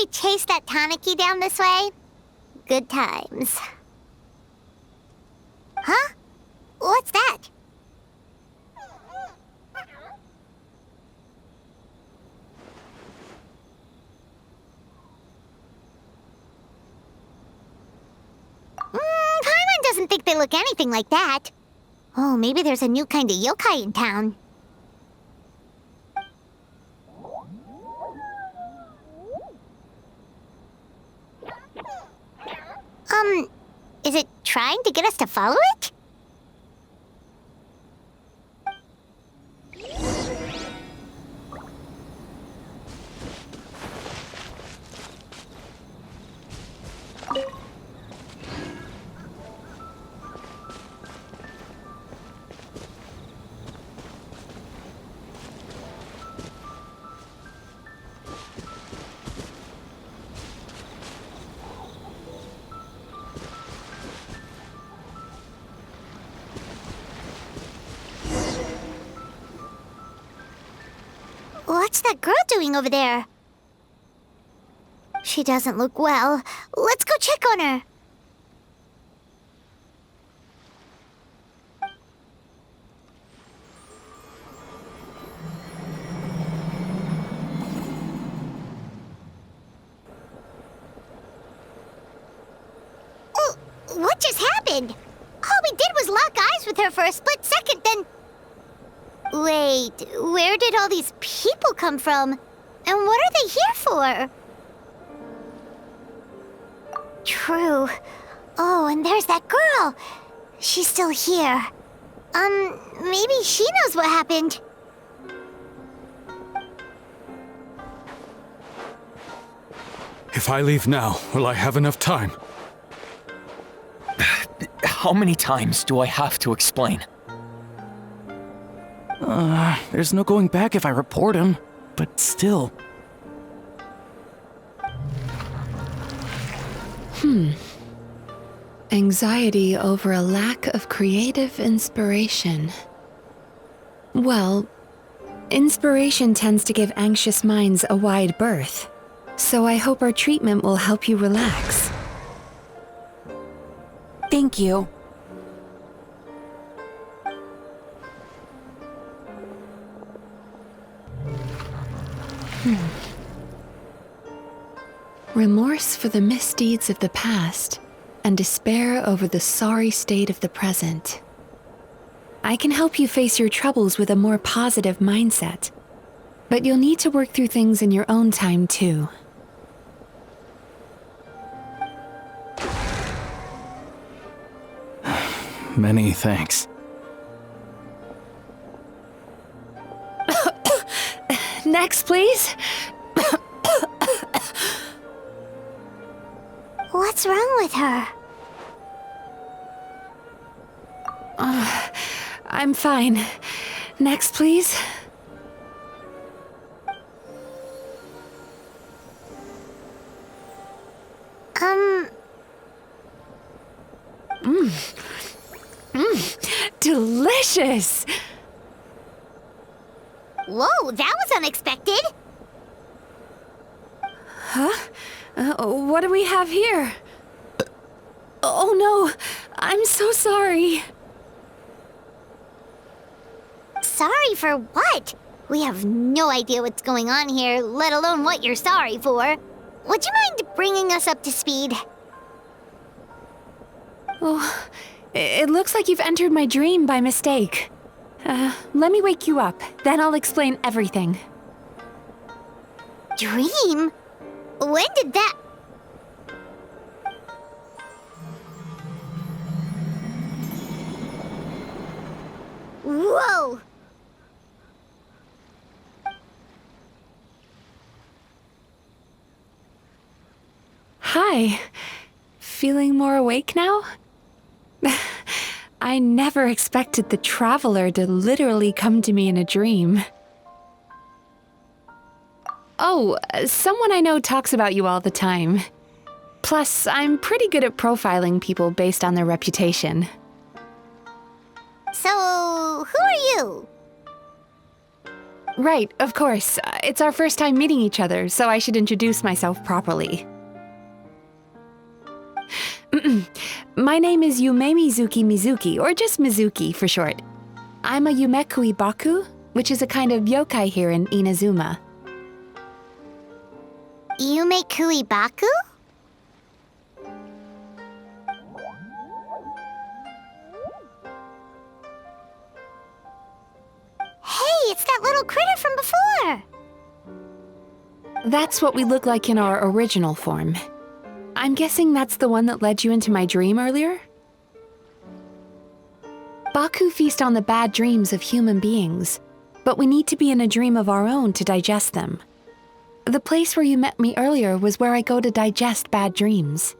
we chase that Tanuki down this way? Good times. Huh? What's that? Paimon doesn't think they look anything like that. Oh, maybe there's a new kind of yokai in town. Is it trying to get us to follow it? What's that girl doing over there? She doesn't look well. Let's go check on her. Oh, what just happened? All we did was lock eyes with her for a split second, then... Wait, where did all these people come from? And what are they here for? True. Oh, and there's that girl. She's still here. Maybe she knows what happened. If I leave now, will I have enough time? How many times do I have to explain? There's no going back if I report him, but still. Anxiety over a lack of creative inspiration. Well, inspiration tends to give anxious minds a wide berth, so I hope our treatment will help you relax. Thank you. Remorse for the misdeeds of the past, and despair over the sorry state of the present. I can help you face your troubles with a more positive mindset, but you'll need to work through things in your own time too. Many thanks. Next, please. What's wrong with her? I'm fine. Next, please. Delicious! Whoa, that was unexpected. Huh? What do we have here? Oh no, I'm so sorry. Sorry for what? We have no idea what's going on here, let alone what you're sorry for. Would you mind bringing us up to speed? Oh, it looks like you've entered my dream by mistake. Let me wake you up, then I'll explain everything. Dream? When did that... Whoa! Hi. Feeling more awake now? I never expected the Traveler to literally come to me in a dream. Oh, someone I know talks about you all the time. Plus, I'm pretty good at profiling people based on their reputation. So, who are you? Right, of course. It's our first time meeting each other, so I should introduce myself properly. My name is Yumemizuki Mizuki, or just Mizuki for short. I'm a Yumekui baku, which is a kind of yokai here in Inazuma. Yumekui baku? Hey, it's that little critter from before! That's what we look like in our original form. I'm guessing that's the one that led you into my dream earlier? Baku feast on the bad dreams of human beings, but we need to be in a dream of our own to digest them. The place where you met me earlier was where I go to digest bad dreams.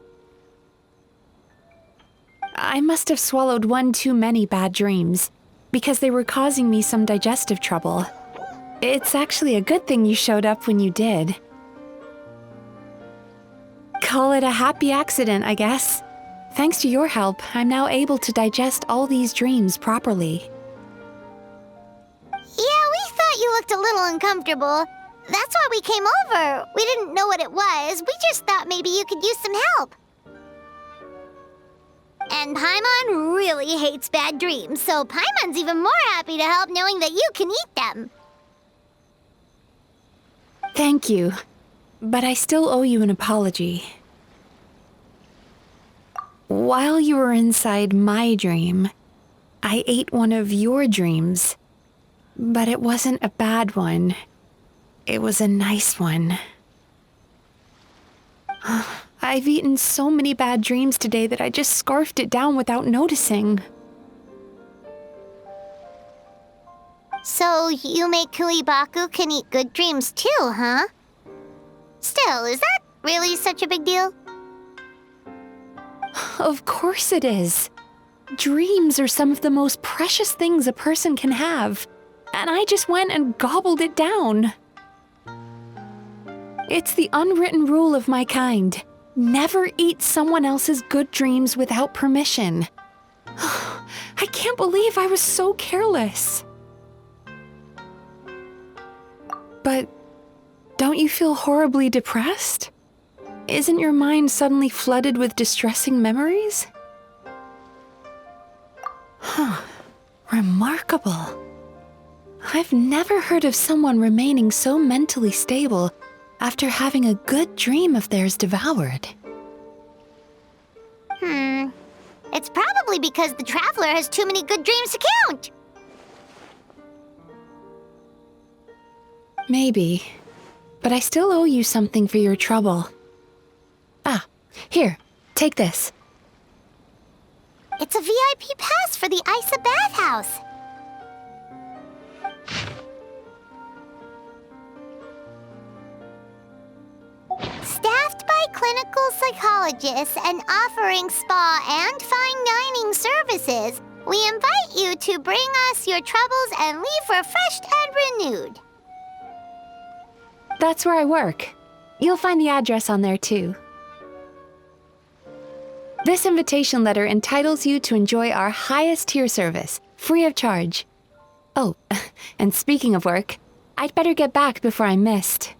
I must have swallowed one too many bad dreams, because they were causing me some digestive trouble. It's actually a good thing you showed up when you did. Call it a happy accident, I guess. Thanks to your help, I'm now able to digest all these dreams properly. Yeah, we thought you looked a little uncomfortable. That's why we came over. We didn't know what it was. We just thought maybe you could use some help. And Paimon really hates bad dreams, so Paimon's even more happy to help knowing that you can eat them. Thank you, but I still owe you an apology. While you were inside my dream, I ate one of your dreams, but it wasn't a bad one. It was a nice one. I've eaten so many bad dreams today that I just scarfed it down without noticing. So Yumekui baku can eat good dreams too, huh? Still, is that really such a big deal? Of course it is. Dreams are some of the most precious things a person can have, and I just went and gobbled it down. It's the unwritten rule of my kind. Never eat someone else's good dreams without permission. I can't believe I was so careless. But don't you feel horribly depressed? Isn't your mind suddenly flooded with distressing memories? Remarkable. I've never heard of someone remaining so mentally stable after having a good dream of theirs devoured. It's probably because the traveler has too many good dreams to count. Maybe, but I still owe you something for your trouble. Ah, here, take this. It's a VIP pass for the Aisa Bathhouse. Staffed by clinical psychologists and offering spa and fine dining services, we invite you to bring us your troubles and leave refreshed and renewed. That's where I work. You'll find the address on there too. This invitation letter entitles you to enjoy our highest tier service, free of charge. Oh, and speaking of work, I'd better get back before I'm missed.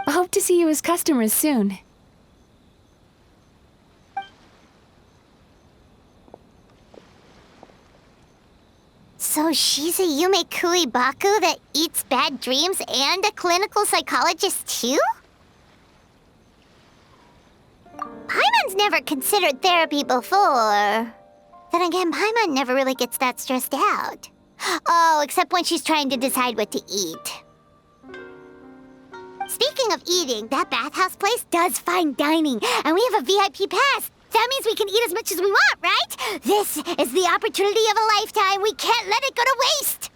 I hope to see you as customers soon. So she's a Yumekui baku that eats bad dreams and a clinical psychologist too? Paimon's never considered therapy before. Then again, Paimon never really gets that stressed out. Oh, except when she's trying to decide what to eat. Speaking of eating, that bathhouse place does fine dining, and we have a VIP pass. That means we can eat as much as we want, right? This is the opportunity of a lifetime. We can't let it go to waste.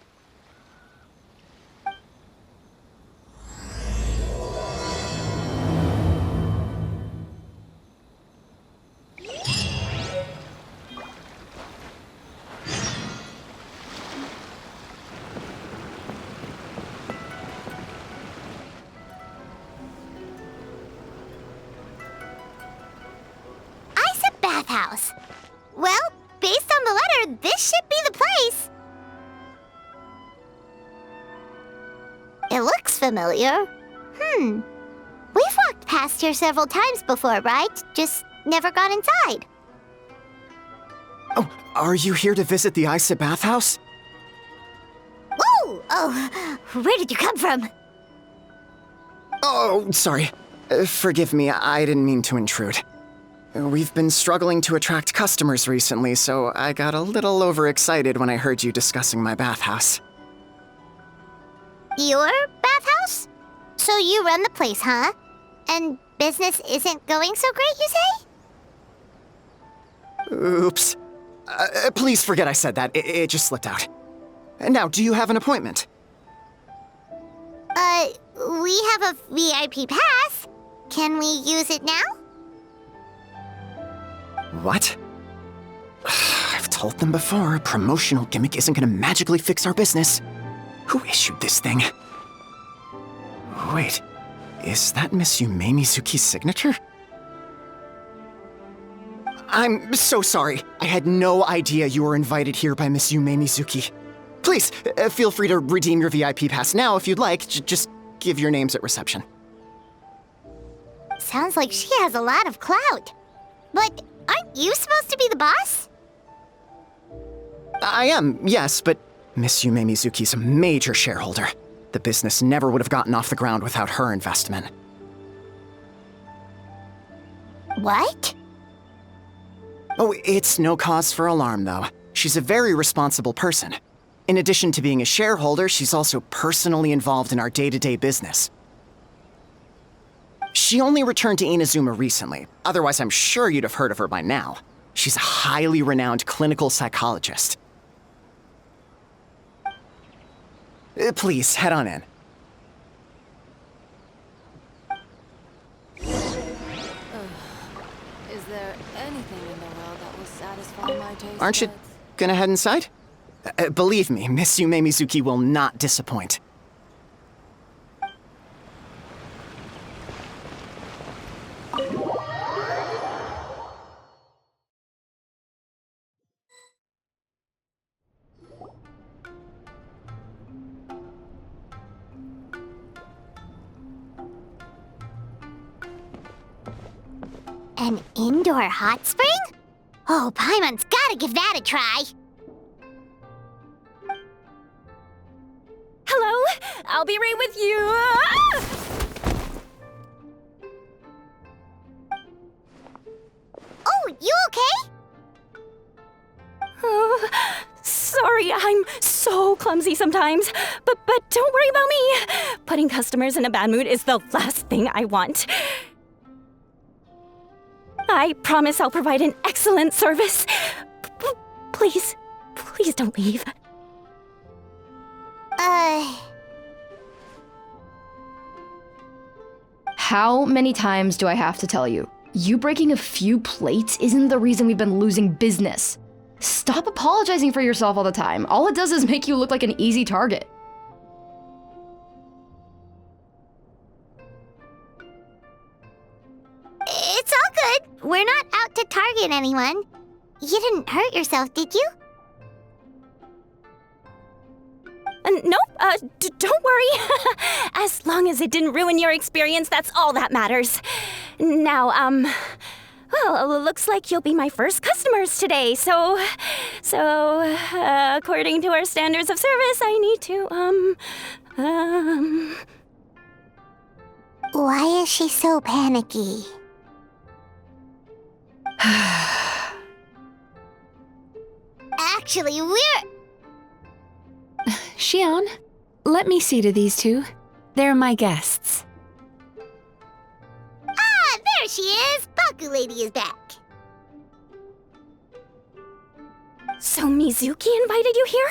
Bathhouse. Well, based on the letter, this should be the place. familiar. We've walked past here several times before, right? Just never got inside. Oh, are you here to visit the Aisa Bathhouse? Whoa! Oh, where did you come from? Oh, sorry. Forgive me, I didn't mean to intrude. We've been struggling to attract customers recently, so I got a little overexcited when I heard you discussing my bathhouse. Your bathhouse? So you run the place, huh? And business isn't going so great, you say? Oops. Please forget I said that. It just slipped out. Now, do you have an appointment? We have a VIP pass. Can we use it now? What? I've told them before, a promotional gimmick isn't gonna magically fix our business. Who issued this thing? Wait, is that Miss Yumemizuki's signature? I'm so sorry. I had no idea you were invited here by Miss Yumemizuki. Please, feel free to redeem your VIP pass now if you'd like. Just give your names at reception. Sounds like she has a lot of clout. But aren't you supposed to be the boss? I am, yes, but Miss Yumemizuki's a major shareholder. The business never would have gotten off the ground without her investment. What? Oh, it's no cause for alarm, though. She's a very responsible person. In addition to being a shareholder, she's also personally involved in our day-to-day business. She only returned to Inazuma recently. Otherwise, I'm sure you'd have heard of her by now. She's a highly renowned clinical psychologist. Please, head on in. Is there anything in the world that will satisfy my taste Aren't you buds? gonna head inside? Believe me, Miss Yumemizuki will not disappoint. An indoor hot spring? Oh, Paimon's gotta give that a try. Hello? I'll be right with you. Ah! Oh, you okay? Oh, sorry, I'm so clumsy sometimes. But don't worry about me. Putting customers in a bad mood is the last thing I want. I promise I'll provide an excellent service. Please don't leave. How many times do I have to tell you? You breaking a few plates isn't the reason we've been losing business. Stop apologizing for yourself all the time. All it does is make you look like an easy target. It's all good. We're not out to target anyone. You didn't hurt yourself, did you? Nope, don't worry. As long as it didn't ruin your experience, that's all that matters. Now, well, looks like you'll be my first customers today, so, according to our standards of service, I need to, Why is she so panicky? Actually, Xion, let me see to these two. They're my guests. Ah, there she is! Baku lady is back. So Mizuki invited you here?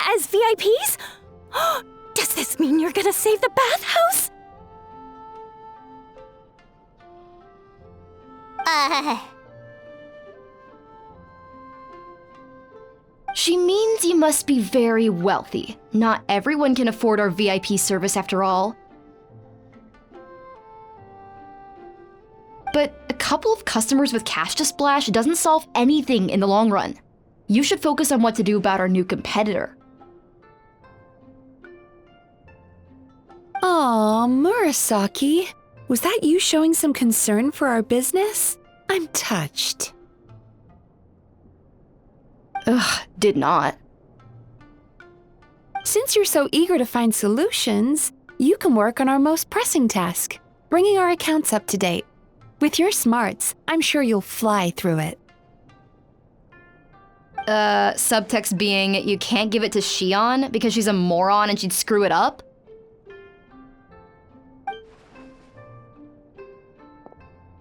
As VIPs? Does this mean you're gonna save the bathhouse? She means you must be very wealthy. Not everyone can afford our VIP service after all. But a couple of customers with cash to splash doesn't solve anything in the long run. You should focus on what to do about our new competitor. Oh, Aw, Murasaki. Was that you showing some concern for our business? I'm touched. Ugh, did not. Since you're so eager to find solutions, you can work on our most pressing task, bringing our accounts up to date. With your smarts, I'm sure you'll fly through it. Subtext being, you can't give it to Shion because she's a moron and she'd screw it up?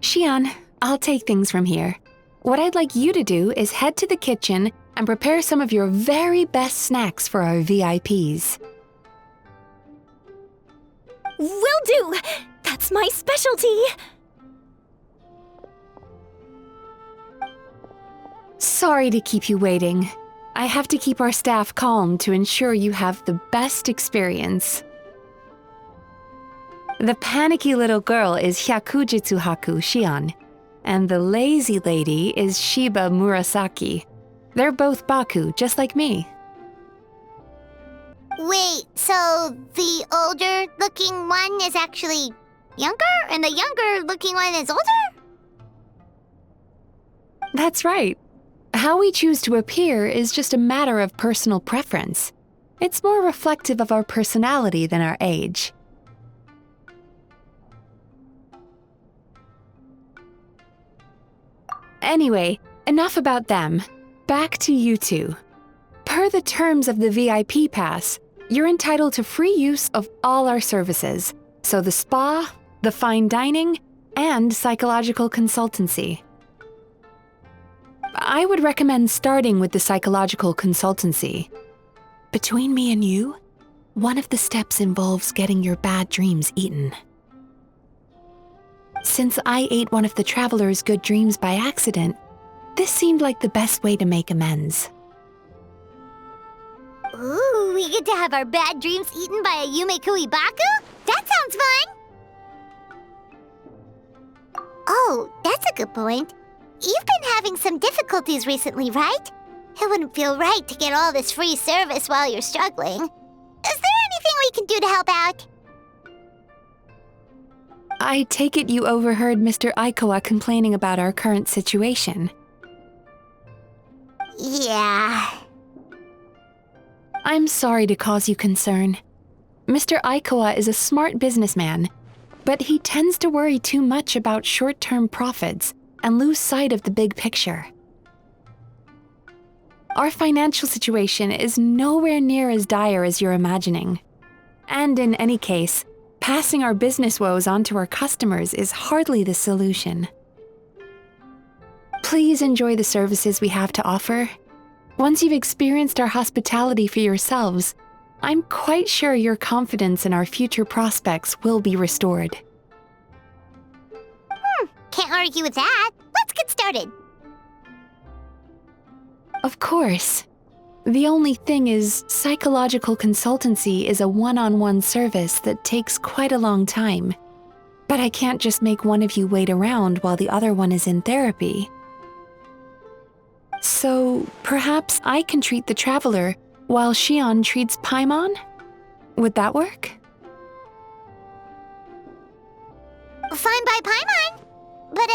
Shion, I'll take things from here. What I'd like you to do is head to the kitchen and prepare some of your very best snacks for our VIPs. Will do! That's my specialty! Sorry to keep you waiting. I have to keep our staff calm to ensure you have the best experience. The panicky little girl is Hyakujitsu Haku Shion, and the lazy lady is Shiba Murasaki. They're both baku, just like me. Wait, so the older-looking one is actually younger, and the younger-looking one is older? That's right. How we choose to appear is just a matter of personal preference. It's more reflective of our personality than our age. Anyway, enough about them. Back to you two. Per the terms of the VIP pass, you're entitled to free use of all our services, so the spa, the fine dining, and psychological consultancy. I would recommend starting with the psychological consultancy. Between me and you, one of the steps involves getting your bad dreams eaten. Since I ate one of the traveler's good dreams by accident, this seemed like the best way to make amends. Ooh, we get to have our bad dreams eaten by a Yumemizuki Baku? That sounds fun! Oh, that's a good point. You've been having some difficulties recently, right? It wouldn't feel right to get all this free service while you're struggling. Is there anything we can do to help out? I take it you overheard Mr. Aikawa complaining about our current situation. Yeah. I'm sorry to cause you concern. Mr. Aikawa is a smart businessman, but he tends to worry too much about short-term profits and lose sight of the big picture. Our financial situation is nowhere near as dire as you're imagining. And in any case, passing our business woes on to our customers is hardly the solution. Please enjoy the services we have to offer. Once you've experienced our hospitality for yourselves, I'm quite sure your confidence in our future prospects will be restored. Can't argue with that. Let's get started. Of course. The only thing is, psychological consultancy is a one-on-one service that takes quite a long time. But I can't just make one of you wait around while the other one is in therapy. So, perhaps I can treat the traveler while Shion treats Paimon? Would that work? Fine by Paimon. But,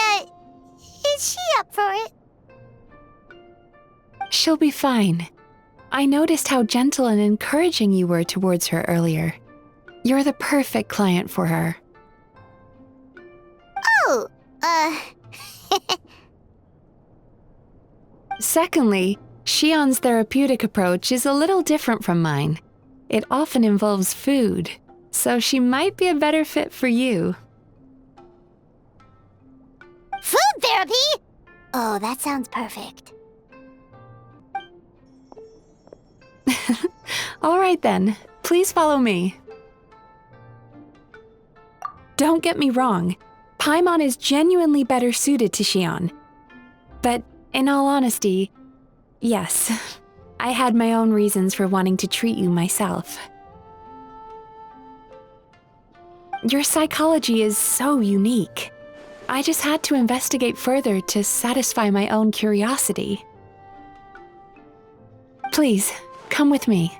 is she up for it? She'll be fine. I noticed how gentle and encouraging you were towards her earlier. You're the perfect client for her. Oh, Secondly, Shion's therapeutic approach is a little different from mine. It often involves food, so she might be a better fit for you. food therapy? Oh, that sounds perfect. All right then, please follow me. Don't get me wrong, Paimon is genuinely better suited to Shion. But in all honesty, yes, I had my own reasons for wanting to treat you myself. Your psychology is so unique. I just had to investigate further to satisfy my own curiosity. Please, come with me.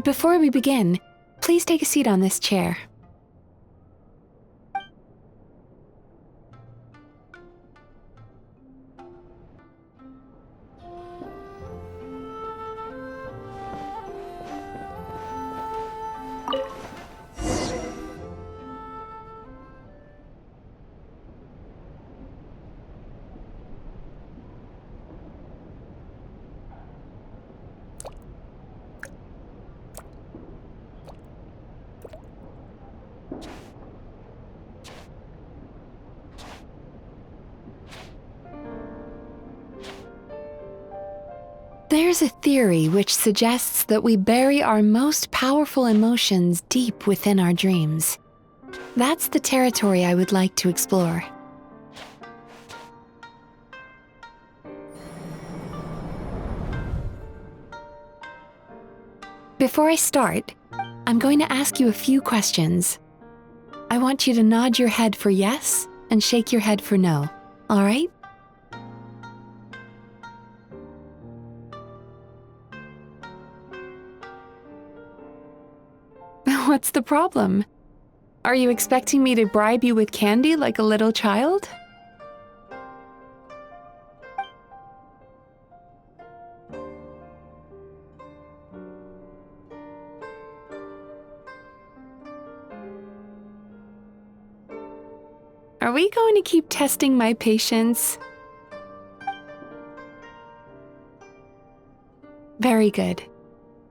Before we begin, please take a seat on this chair. There's a theory which suggests that we bury our most powerful emotions deep within our dreams. That's the territory I would like to explore. Before I start, I'm going to ask you a few questions. I want you to nod your head for yes and shake your head for no, all right? What's the problem? Are you expecting me to bribe you with candy like a little child? Are we going to keep testing my patience? Very good.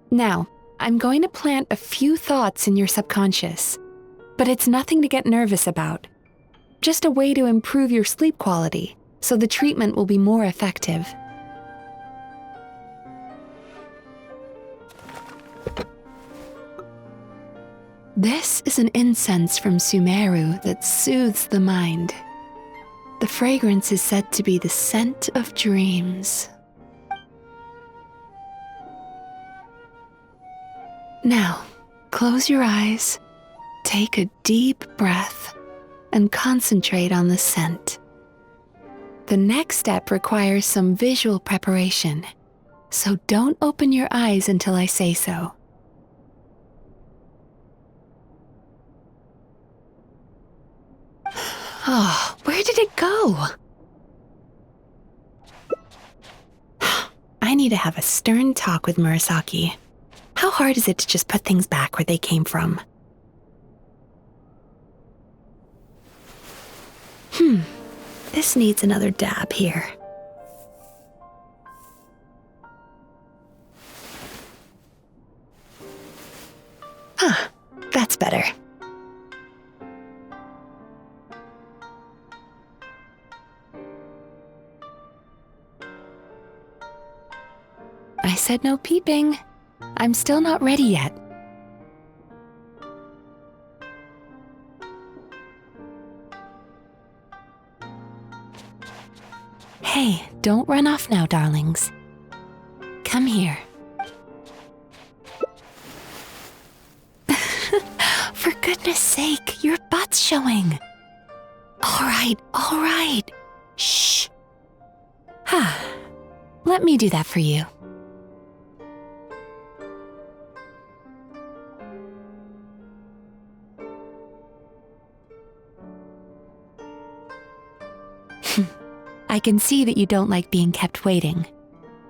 Now, I'm going to plant a few thoughts in your subconscious, but it's nothing to get nervous about. Just a way to improve your sleep quality, so the treatment will be more effective. This is an incense from Sumeru that soothes the mind. The fragrance is said to be the scent of dreams. Now, close your eyes, take a deep breath, and concentrate on the scent. The next step requires some visual preparation, so don't open your eyes until I say so. Oh, where did it go? I need to have a stern talk with Murasaki. How hard is it to just put things back where they came from? This needs another dab here. That's better. I said no peeping. I'm still not ready yet. Hey, don't run off now, darlings. Come here. For goodness sake, your butt's showing. All right. Shh. Let me do that for you. I can see that you don't like being kept waiting.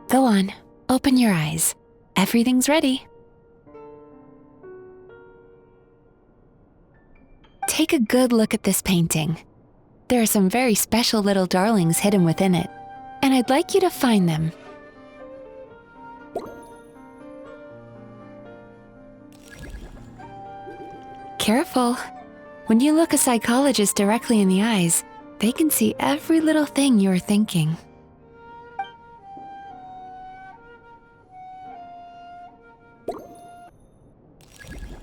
Go on, open your eyes. Everything's ready. Take a good look at this painting. There are some very special little darlings hidden within it, and I'd like you to find them. Careful. When you look a psychologist directly in the eyes, they can see every little thing you're thinking.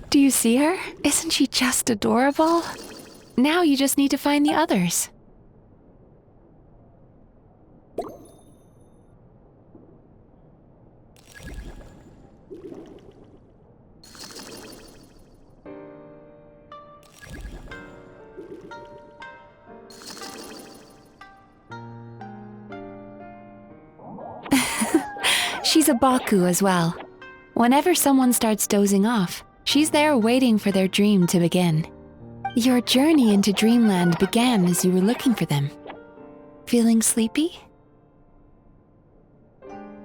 Do you see her? Isn't she just adorable? Now you just need to find the others. She's a baku as well. Whenever someone starts dozing off, she's there waiting for their dream to begin. Your journey into dreamland began as you were looking for them. Feeling sleepy?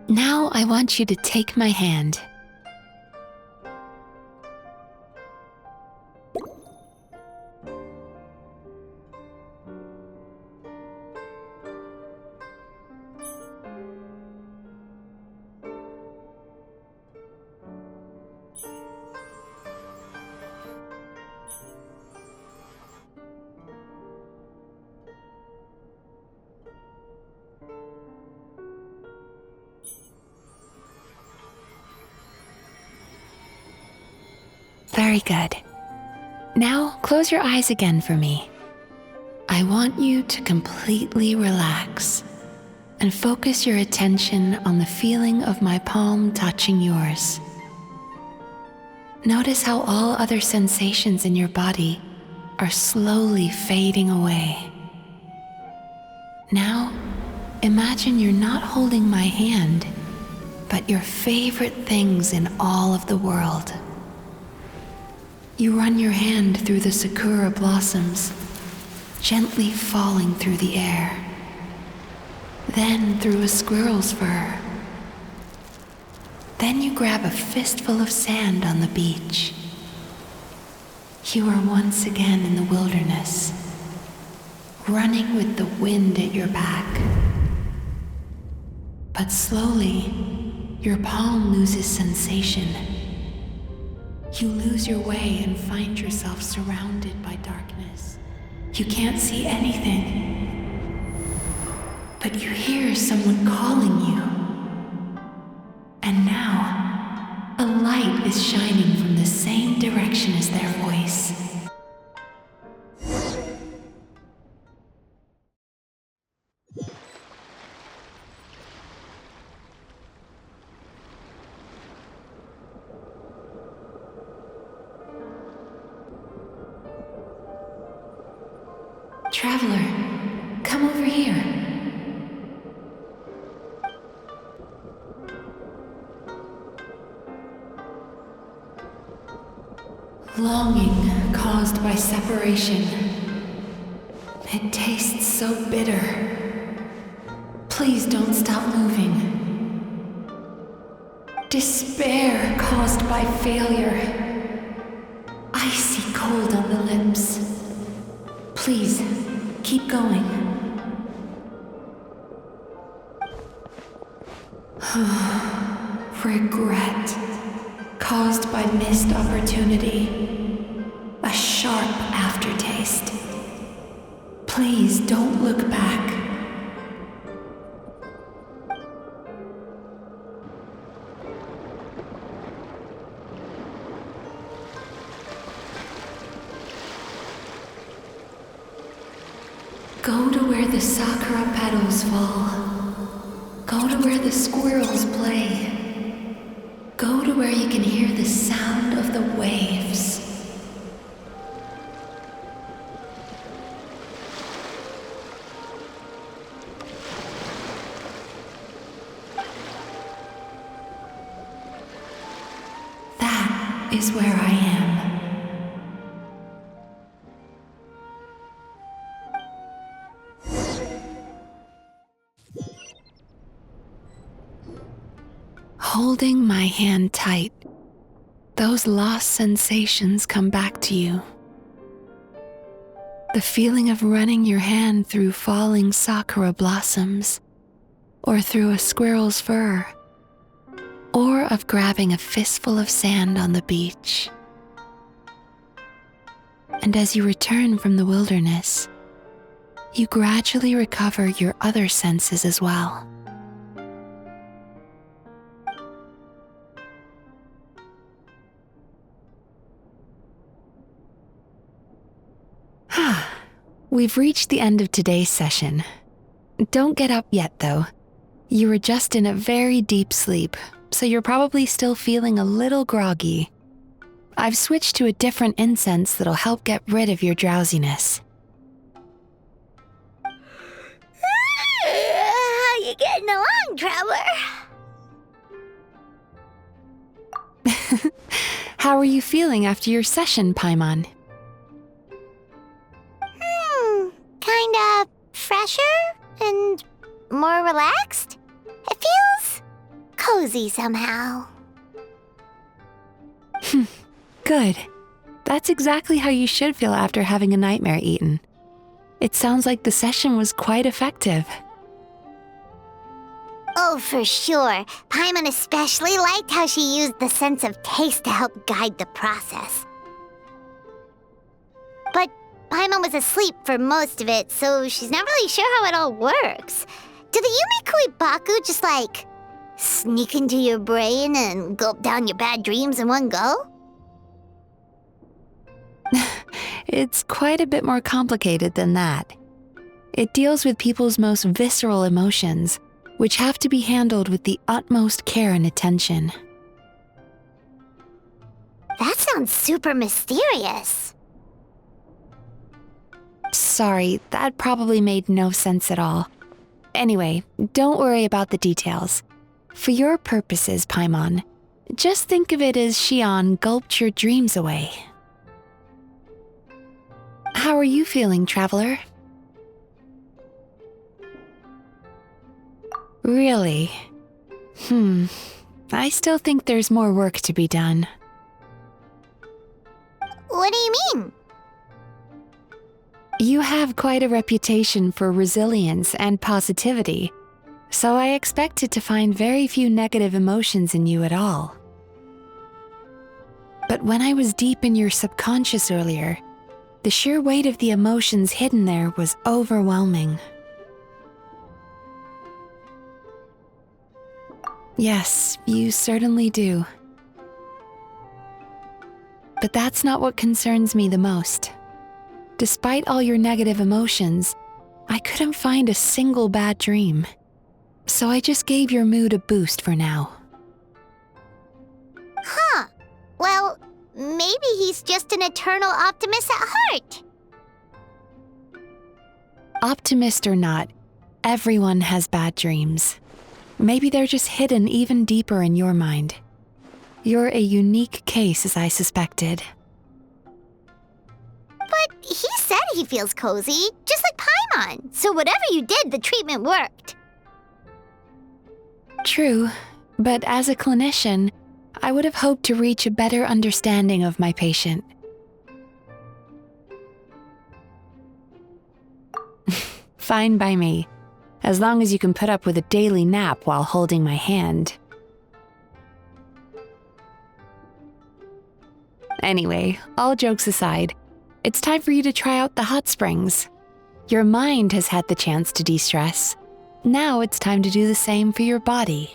Now I want you to take my hand. Very good. Now close your eyes again for me. I want you to completely relax and focus your attention on the feeling of my palm touching yours. Notice how all other sensations in your body are slowly fading away. Now, imagine you're not holding my hand, but your favorite things in all of the world. You run your hand through the sakura blossoms, gently falling through the air. Then through a squirrel's fur. Then you grab a fistful of sand on the beach. You are once again in the wilderness, running with the wind at your back. But slowly, your palm loses sensation. You lose your way and find yourself surrounded by darkness. You can't see anything, but you hear someone calling you. And now, a light is shining from the same direction as their voice. Traveler, come over here. Longing caused by separation. It tastes so bitter. Please don't stop moving. Despair caused by failure. Icy cold on the lips. Please, keep going. Regret, caused by missed opportunity. A sharp aftertaste. Please don't look back. Go to where the sakura petals fall. Go to where the squirrels play. Go to where you can hear the sound of the waves. That is where I am. Holding my hand tight, those lost sensations come back to you. The feeling of running your hand through falling sakura blossoms, or through a squirrel's fur, or of grabbing a fistful of sand on the beach. And as you return from the wilderness, you gradually recover your other senses as well. We've reached the end of today's session. Don't get up yet, though. You were just in a very deep sleep, so you're probably still feeling a little groggy. I've switched to a different incense that'll help get rid of your drowsiness. How you getting along, traveler? How are you feeling after your session, Paimon? Kinda fresher and more relaxed. It feels cozy somehow. Good. That's exactly how you should feel after having a nightmare eaten. It sounds like the session was quite effective. Oh, for sure. Paimon especially liked how she used the sense of taste to help guide the process. But Paimon was asleep for most of it, so she's not really sure how it all works. Do the Yumemizuki baku just sneak into your brain and gulp down your bad dreams in one go? It's quite a bit more complicated than that. It deals with people's most visceral emotions, which have to be handled with the utmost care and attention. That sounds super mysterious. Sorry, that probably made no sense at all. Anyway, don't worry about the details. For your purposes, Paimon, just think of it as Xion gulped your dreams away. How are you feeling, Traveler? Really? I still think there's more work to be done. What do you mean? You have quite a reputation for resilience and positivity, so I expected to find very few negative emotions in you at all. But when I was deep in your subconscious earlier, the sheer weight of the emotions hidden there was overwhelming. Yes, you certainly do. But that's not what concerns me the most. Despite all your negative emotions, I couldn't find a single bad dream. So I just gave your mood a boost for now. Huh. Well, maybe he's just an eternal optimist at heart. Optimist or not, everyone has bad dreams. Maybe they're just hidden even deeper in your mind. You're a unique case, as I suspected. But he said he feels cozy, just like Paimon. So whatever you did, the treatment worked. True, but as a clinician, I would have hoped to reach a better understanding of my patient. Fine by me, as long as you can put up with a daily nap while holding my hand. Anyway, all jokes aside, it's time for you to try out the hot springs. Your mind has had the chance to de-stress. Now it's time to do the same for your body.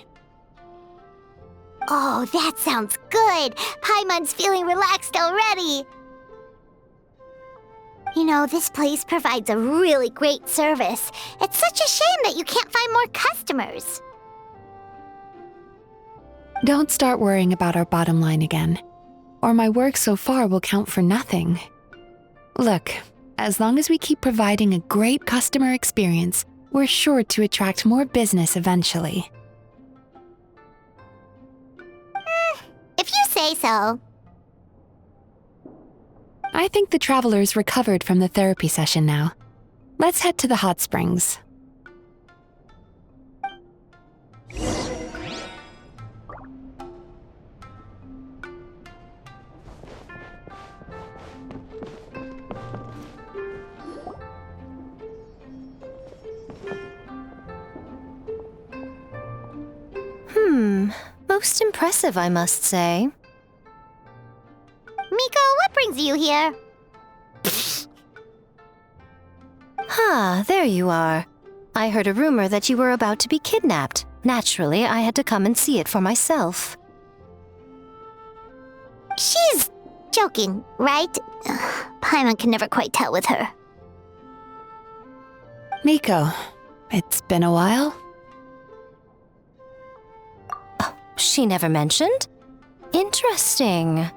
Oh, that sounds good. Paimon's feeling relaxed already. You know, this place provides a really great service. It's such a shame that you can't find more customers. Don't start worrying about our bottom line again, or my work so far will count for nothing. Look, as long as we keep providing a great customer experience, we're sure to attract more business eventually. If you say so. I think the traveler's recovered from the therapy session now. Let's head to the hot springs. Most impressive, I must say. Miko, what brings you here? There you are. I heard a rumor that you were about to be kidnapped. Naturally, I had to come and see it for myself. She's joking, right? Paimon can never quite tell with her. Miko, it's been a while. She never mentioned? Interesting.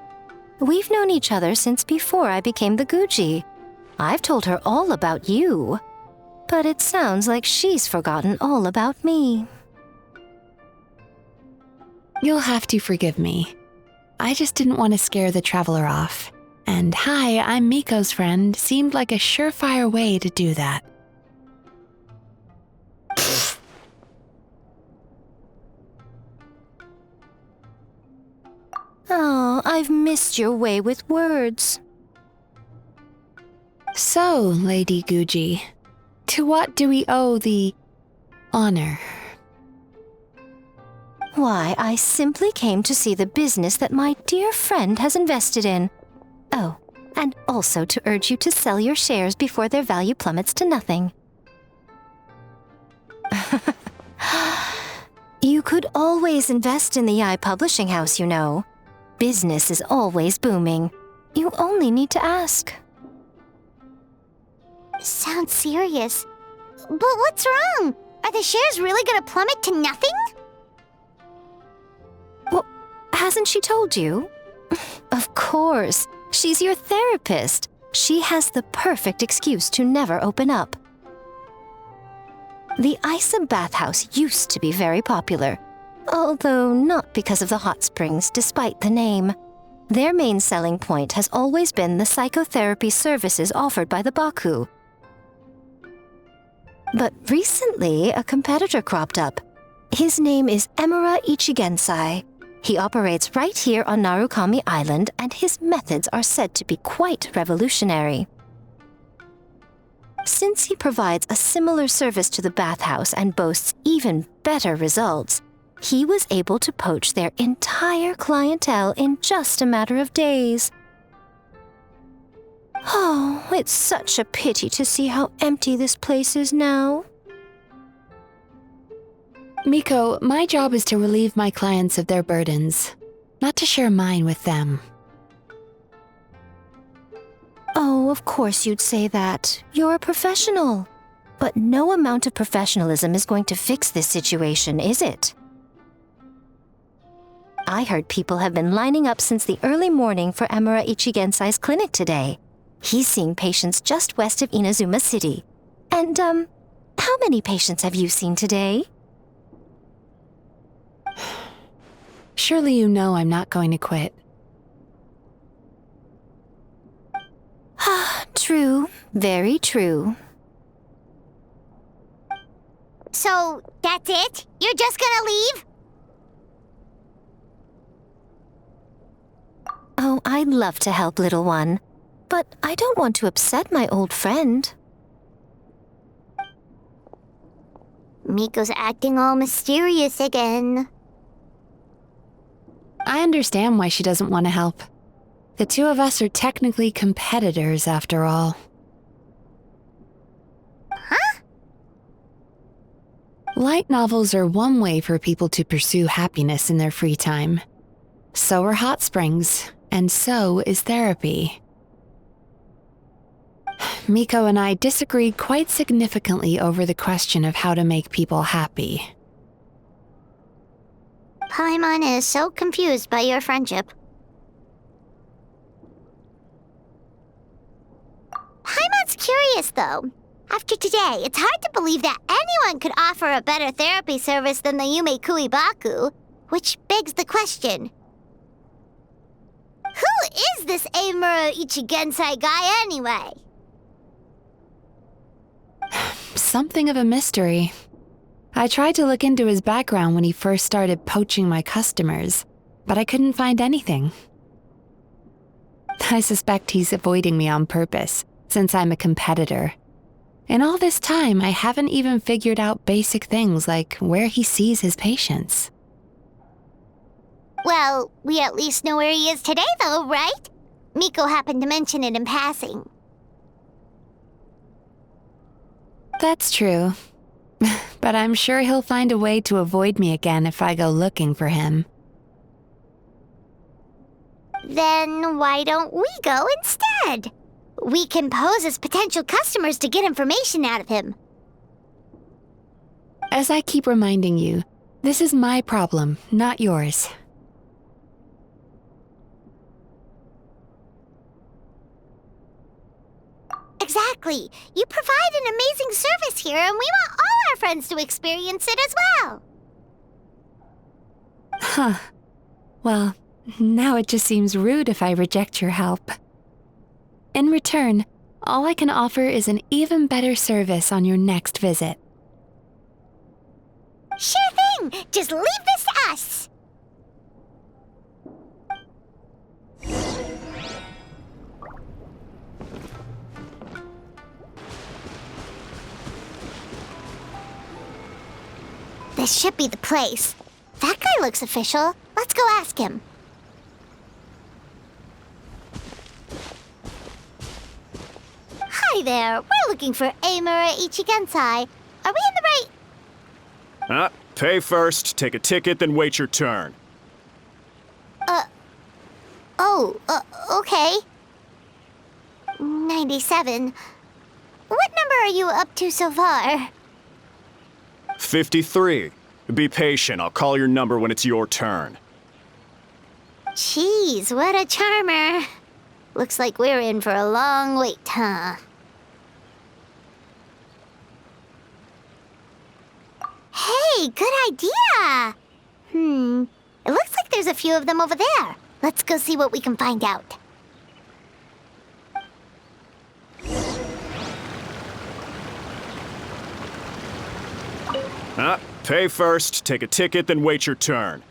We've known each other since before I became the Guji. I've told her all about you. But it sounds like she's forgotten all about me. You'll have to forgive me. I just didn't want to scare the traveler off. And hi, I'm Miko's friend seemed like a surefire way to do that. Oh, I've missed your way with words. So, Lady Guji, to what do we owe the honor? Why, I simply came to see the business that my dear friend has invested in. Oh, and also to urge you to sell your shares before their value plummets to nothing. You could always invest in the Yae publishing house, you know. Business is always booming. You only need to ask. Sounds serious. But what's wrong? Are the shares really gonna plummet to nothing? Well, hasn't she told you? Of course. She's your therapist. She has the perfect excuse to never open up. The Aisa Bathhouse used to be very popular, although not because of the hot springs, despite the name. Their main selling point has always been the psychotherapy services offered by the baku. But recently, a competitor cropped up. His name is Emura Ichigensai. He operates right here on Narukami Island, and his methods are said to be quite revolutionary. Since he provides a similar service to the bathhouse and boasts even better results, he was able to poach their entire clientele in just a matter of days. Oh, it's such a pity to see how empty this place is now. Miko, my job is to relieve my clients of their burdens, not to share mine with them. Oh, of course you'd say that. You're a professional. But no amount of professionalism is going to fix this situation, is it? I heard people have been lining up since the early morning for Emura Ichigensai's clinic today. He's seeing patients just west of Inazuma City. And, how many patients have you seen today? Surely you know I'm not going to quit. True. Very true. So, that's it? You're just gonna leave? Oh, I'd love to help, little one. But I don't want to upset my old friend. Miko's acting all mysterious again. I understand why she doesn't want to help. The two of us are technically competitors, after all. Huh? Light novels are one way for people to pursue happiness in their free time. So are hot springs, and so is therapy. Miko and I disagreed quite significantly over the question of how to make people happy. Paimon is so confused by your friendship. Paimon's curious, though. After today, it's hard to believe that anyone could offer a better therapy service than the Yumemizuki Baku, which begs the question. Who is this Emura Ichigensai guy anyway? Something of a mystery. I tried to look into his background when he first started poaching my customers, but I couldn't find anything. I suspect he's avoiding me on purpose, since I'm a competitor. In all this time, I haven't even figured out basic things like where he sees his patients. Well, we at least know where he is today, though, right? Miko happened to mention it in passing. That's true. But I'm sure he'll find a way to avoid me again if I go looking for him. Then why don't we go instead? We can pose as potential customers to get information out of him. As I keep reminding you, this is my problem, not yours. Exactly. You provide an amazing service here, and we want all our friends to experience it as well. Huh. Well, Now it just seems rude if I reject your help. In return, all I can offer is an even better service on your next visit. Sure thing! Just leave this to us! This should be the place. That guy looks official. Let's go ask him. Hi there. We're looking for Amura Ichigensai. Are we in the right... Pay first, take a ticket, then wait your turn. Okay. 97. What number are you up to so far? 53. Be patient, I'll call your number when it's your turn. Jeez, what a charmer. Looks like we're in for a long wait, huh? Hey, good idea! It looks like there's a few of them over there. Let's go see what we can find out. Pay first, take a ticket, then wait your turn.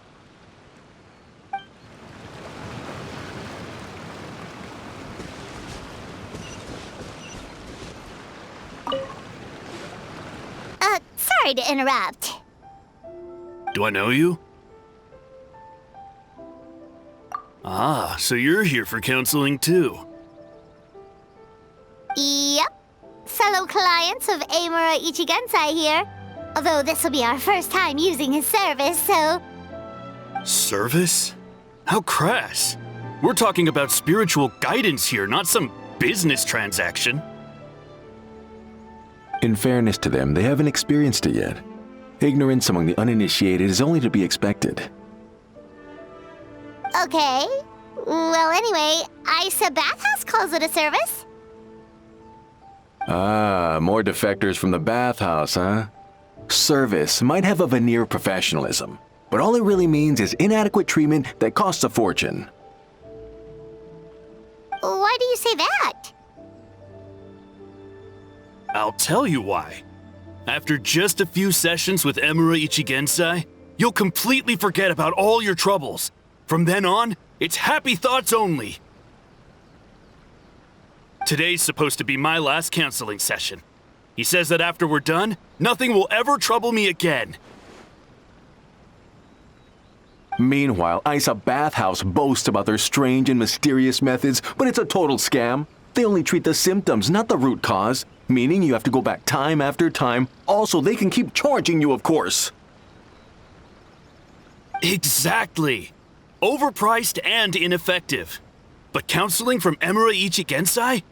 Sorry to interrupt. Do I know you? Ah, so you're here for counseling too. Yep. Fellow clients of Amura Ichigensai here. Although this will be our first time using his service, so... Service? How crass. We're talking about spiritual guidance here, not some business transaction. In fairness to them, they haven't experienced it yet. Ignorance among the uninitiated is only to be expected. Okay. Well, anyway, Aisa Bathhouse calls it a service. Ah, more defectors from the bathhouse, huh? Service might have a veneer of professionalism, but all it really means is inadequate treatment that costs a fortune. Why do you say that? I'll tell you why. After just a few sessions with Amura Ichigensai, you'll completely forget about all your troubles. From then on, it's happy thoughts only. Today's supposed to be my last counseling session. He says that after we're done, nothing will ever trouble me again. Meanwhile, Aisa Bathhouse boasts about their strange and mysterious methods, but it's a total scam. They only treat the symptoms, not the root cause, meaning you have to go back time after time. Also, they can keep charging you, of course. Exactly. Overpriced and ineffective. But counseling from Amura Ichigensai?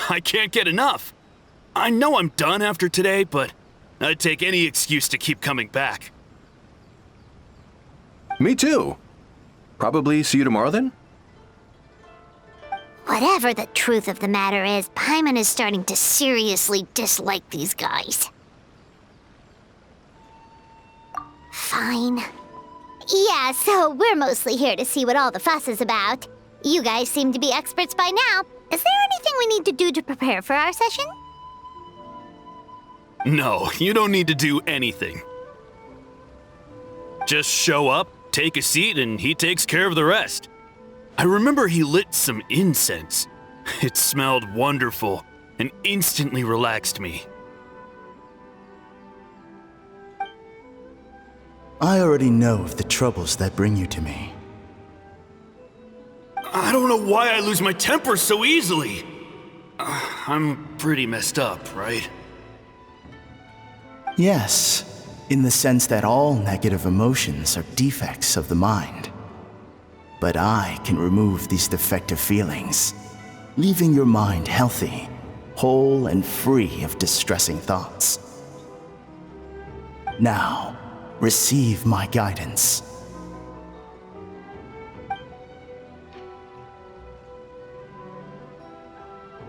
I can't get enough. I know I'm done after today, but I'd take any excuse to keep coming back. Me too. Probably see you tomorrow then? Whatever the truth of the matter is, Paimon is starting to seriously dislike these guys. Fine. Yeah, so we're mostly here to see what all the fuss is about. You guys seem to be experts by now. Is there anything we need to do to prepare for our session? No, you don't need to do anything. Just show up, take a seat, and he takes care of the rest. I remember he lit some incense. It smelled wonderful and instantly relaxed me. I already know of the troubles that bring you to me. I don't know why I lose my temper so easily. I'm pretty messed up, right? Yes, in the sense that all negative emotions are defects of the mind. But I can remove these defective feelings, leaving your mind healthy, whole and free of distressing thoughts. Now, receive my guidance.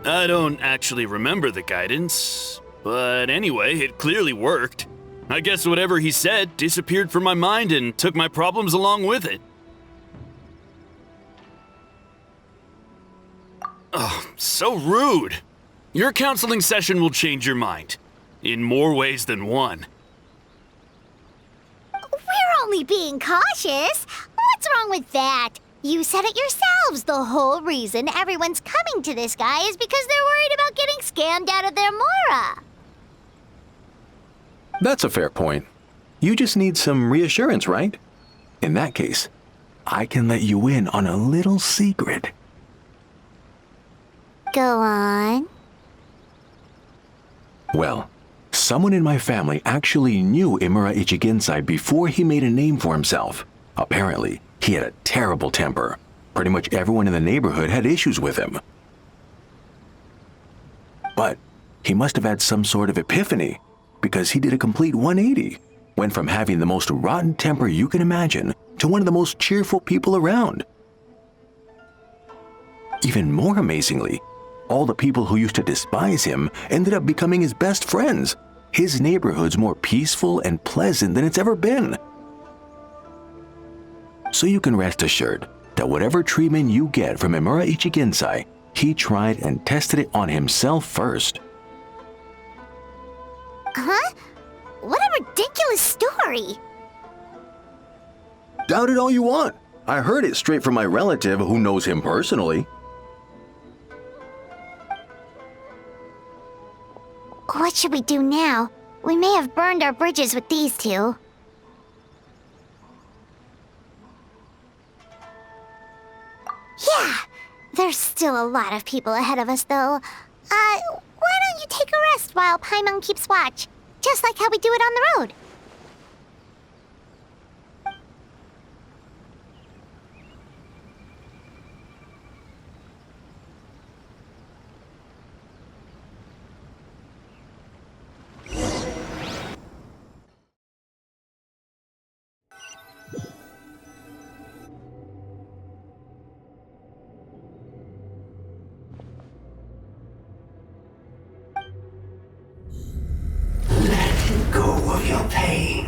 I don't actually remember the guidance, but anyway, it clearly worked. I guess whatever he said disappeared from my mind and took my problems along with it. Oh, so rude. Your counseling session will change your mind. In more ways than one. We're only being cautious. What's wrong with that? You said it yourselves. The whole reason everyone's coming to this guy is because they're worried about getting scammed out of their mora. That's a fair point. You just need some reassurance, right? In that case, I can let you in on a little secret. Go on. Well, someone in my family actually knew Imura Ichigensai before he made a name for himself. Apparently, he had a terrible temper. Pretty much everyone in the neighborhood had issues with him. But he must have had some sort of epiphany, because he did a complete 180. Went from having the most rotten temper you can imagine to one of the most cheerful people around. Even more amazingly, all the people who used to despise him ended up becoming his best friends. His neighborhood's more peaceful and pleasant than it's ever been. So you can rest assured that whatever treatment you get from Imura Ichigensai, he tried and tested it on himself first. Huh? What a ridiculous story. Doubt it all you want. I heard it straight from my relative who knows him personally. What should we do now? We may have burned our bridges with these two. Yeah, there's still a lot of people ahead of us, though. Why don't you take a rest while Paimon keeps watch? Just like how we do it on the road. Go of your pain.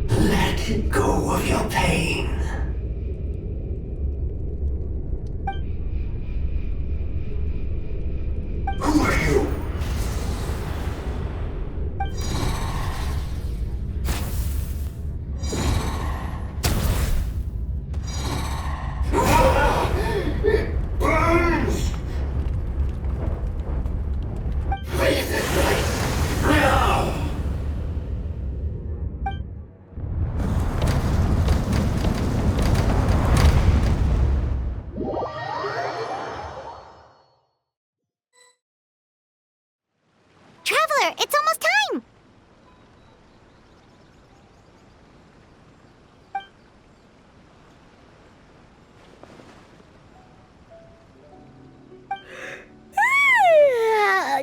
Let go of your pain. Who are you? Traveler, it's almost time!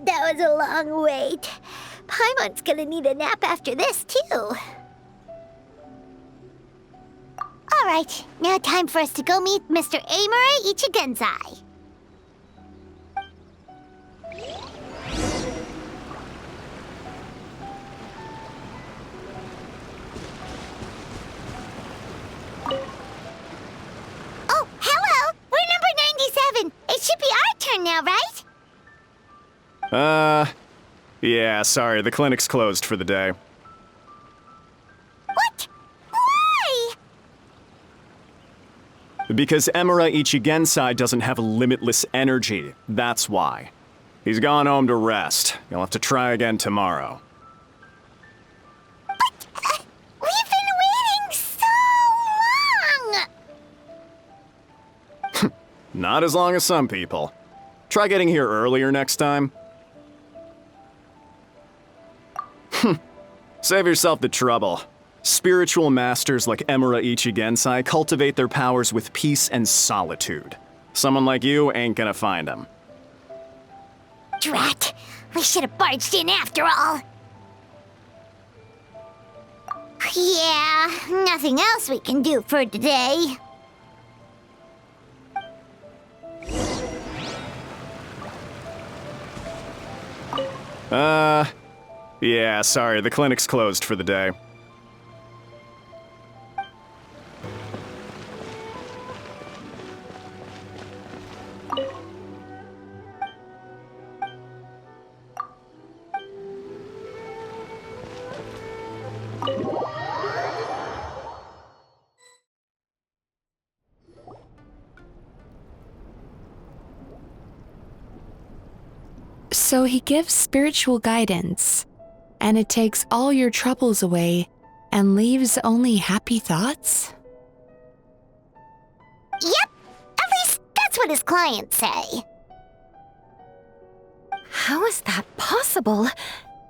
That was a long wait. Paimon's gonna need a nap after this, too. Alright, now time for us to go meet Mr. Imura Ichigensai. Oh, hello! We're number 97! It should be our turn now, right? Yeah, sorry, the clinic's closed for the day. What? Why? Because Imura Ichigensai doesn't have limitless energy, that's why. He's gone home to rest. You'll have to try again tomorrow. But, we've been waiting so long! Not as long as some people. Try getting here earlier next time. Save yourself the trouble. Spiritual masters like Imura Ichigensai cultivate their powers with peace and solitude. Someone like you ain't gonna find them. Drat! We should have barged in after all! Yeah, nothing else we can do for today. Yeah, sorry, the clinic's closed for the day. So he gives spiritual guidance, and it takes all your troubles away and leaves only happy thoughts? Yep, at least that's what his clients say. How is that possible?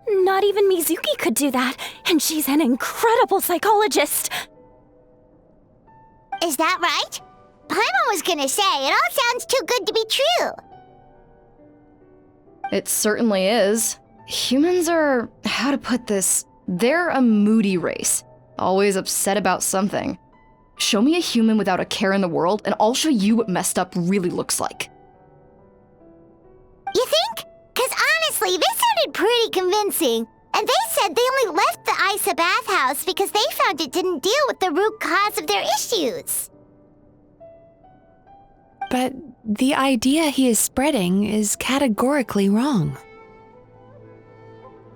Not even Mizuki could do that, and she's an incredible psychologist. Is that right? Paimon was gonna say, it all sounds too good to be true. It certainly is. Humans are, how to put this, they're a moody race, always upset about something. Show me a human without a care in the world, and I'll show you what messed up really looks like. You think? Because honestly, this sounded pretty convincing. And they said they only left the Aisa Bathhouse because they found it didn't deal with the root cause of their issues. But the idea he is spreading is categorically wrong.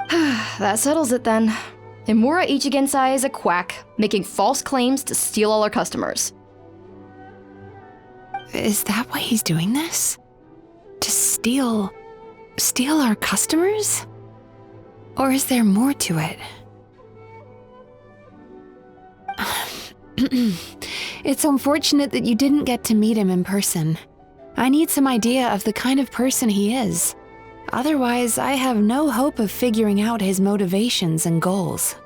That settles it then. Imura Ichigensai is a quack, making false claims to steal all our customers. Is that why he's doing this? To steal our customers? Or is there more to it? It's unfortunate that you didn't get to meet him in person. I need some idea of the kind of person he is. Otherwise, I have no hope of figuring out his motivations and goals.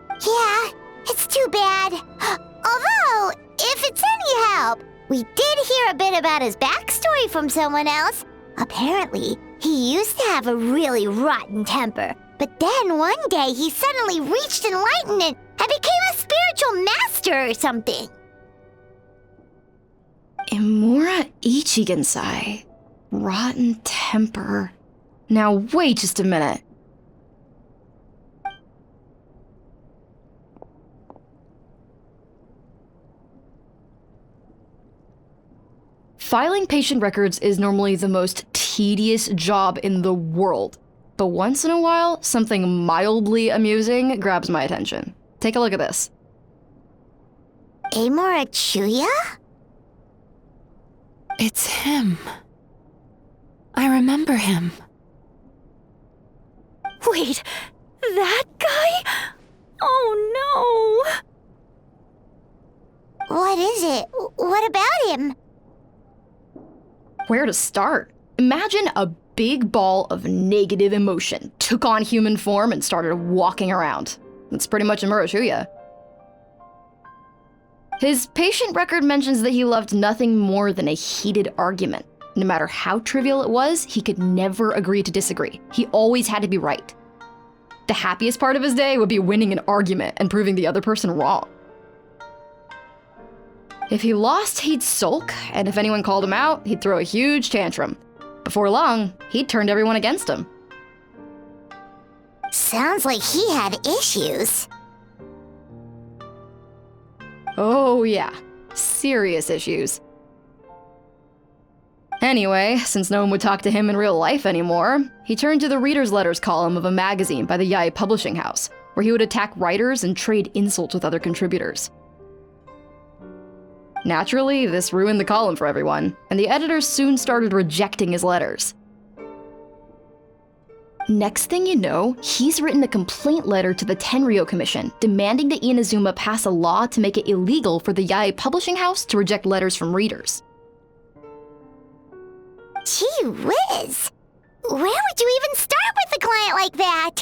Yeah, it's too bad. Although, if it's any help, we did hear a bit about his backstory from someone else. Apparently, he used to have a really rotten temper, but then one day he suddenly reached enlightenment and became a spiritual master or something. Imura Ichigensai. Rotten temper. Now wait just a minute. Filing patient records is normally the most tedious job in the world. But once in a while, something mildly amusing grabs my attention. Take a look at this. Amora Chuya? It's him. I remember him. Wait, that guy? Oh no! What is it? What about him? Where to start? Imagine a big ball of negative emotion took on human form and started walking around. That's pretty much Imura Chuya. His patient record mentions that he loved nothing more than a heated argument. No matter how trivial it was, he could never agree to disagree. He always had to be right. The happiest part of his day would be winning an argument and proving the other person wrong. If he lost, he'd sulk, and if anyone called him out, he'd throw a huge tantrum. Before long, he'd turned everyone against him. Sounds like he had issues. Oh yeah, serious issues. Anyway, since no one would talk to him in real life anymore, he turned to the reader's letters column of a magazine by the Yae publishing house, where he would attack writers and trade insults with other contributors. Naturally, this ruined the column for everyone, and the editors soon started rejecting his letters. Next thing you know, he's written a complaint letter to the Tenryou Commission, demanding that Inazuma pass a law to make it illegal for the Yae publishing house to reject letters from readers. Gee whiz! Where would you even start with a client like that?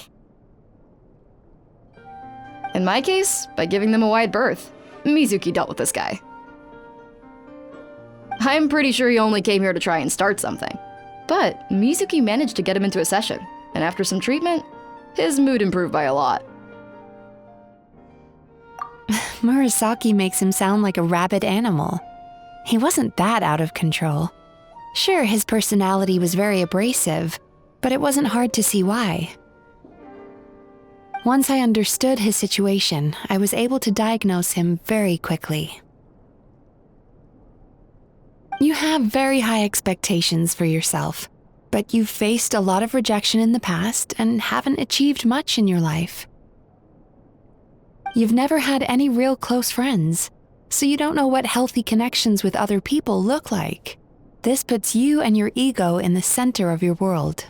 In my case, by giving them a wide berth. Mizuki dealt with this guy. I'm pretty sure he only came here to try and start something. But Mizuki managed to get him into a session, and after some treatment, his mood improved by a lot. Murasaki makes him sound like a rabid animal. He wasn't that out of control. Sure, his personality was very abrasive, but it wasn't hard to see why. Once I understood his situation, I was able to diagnose him very quickly. You have very high expectations for yourself, but you've faced a lot of rejection in the past and haven't achieved much in your life. You've never had any real close friends, so you don't know what healthy connections with other people look like. This puts you and your ego in the center of your world.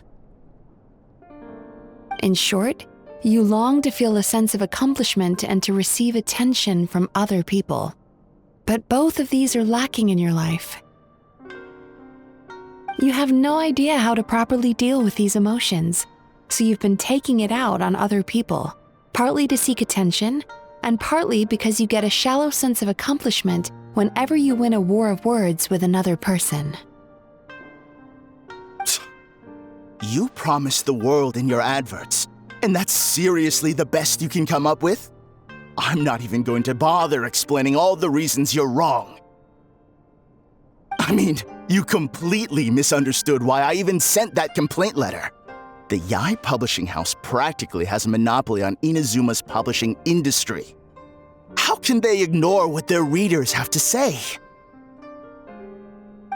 In short, you long to feel a sense of accomplishment and to receive attention from other people. But both of these are lacking in your life. You have no idea how to properly deal with these emotions, so you've been taking it out on other people, partly to seek attention, and partly because you get a shallow sense of accomplishment whenever you win a war of words with another person. You promised the world in your adverts, and that's seriously the best you can come up with? I'm not even going to bother explaining all the reasons you're wrong. I mean, you completely misunderstood why I even sent that complaint letter. The Yai publishing house practically has a monopoly on Inazuma's publishing industry. How can they ignore what their readers have to say?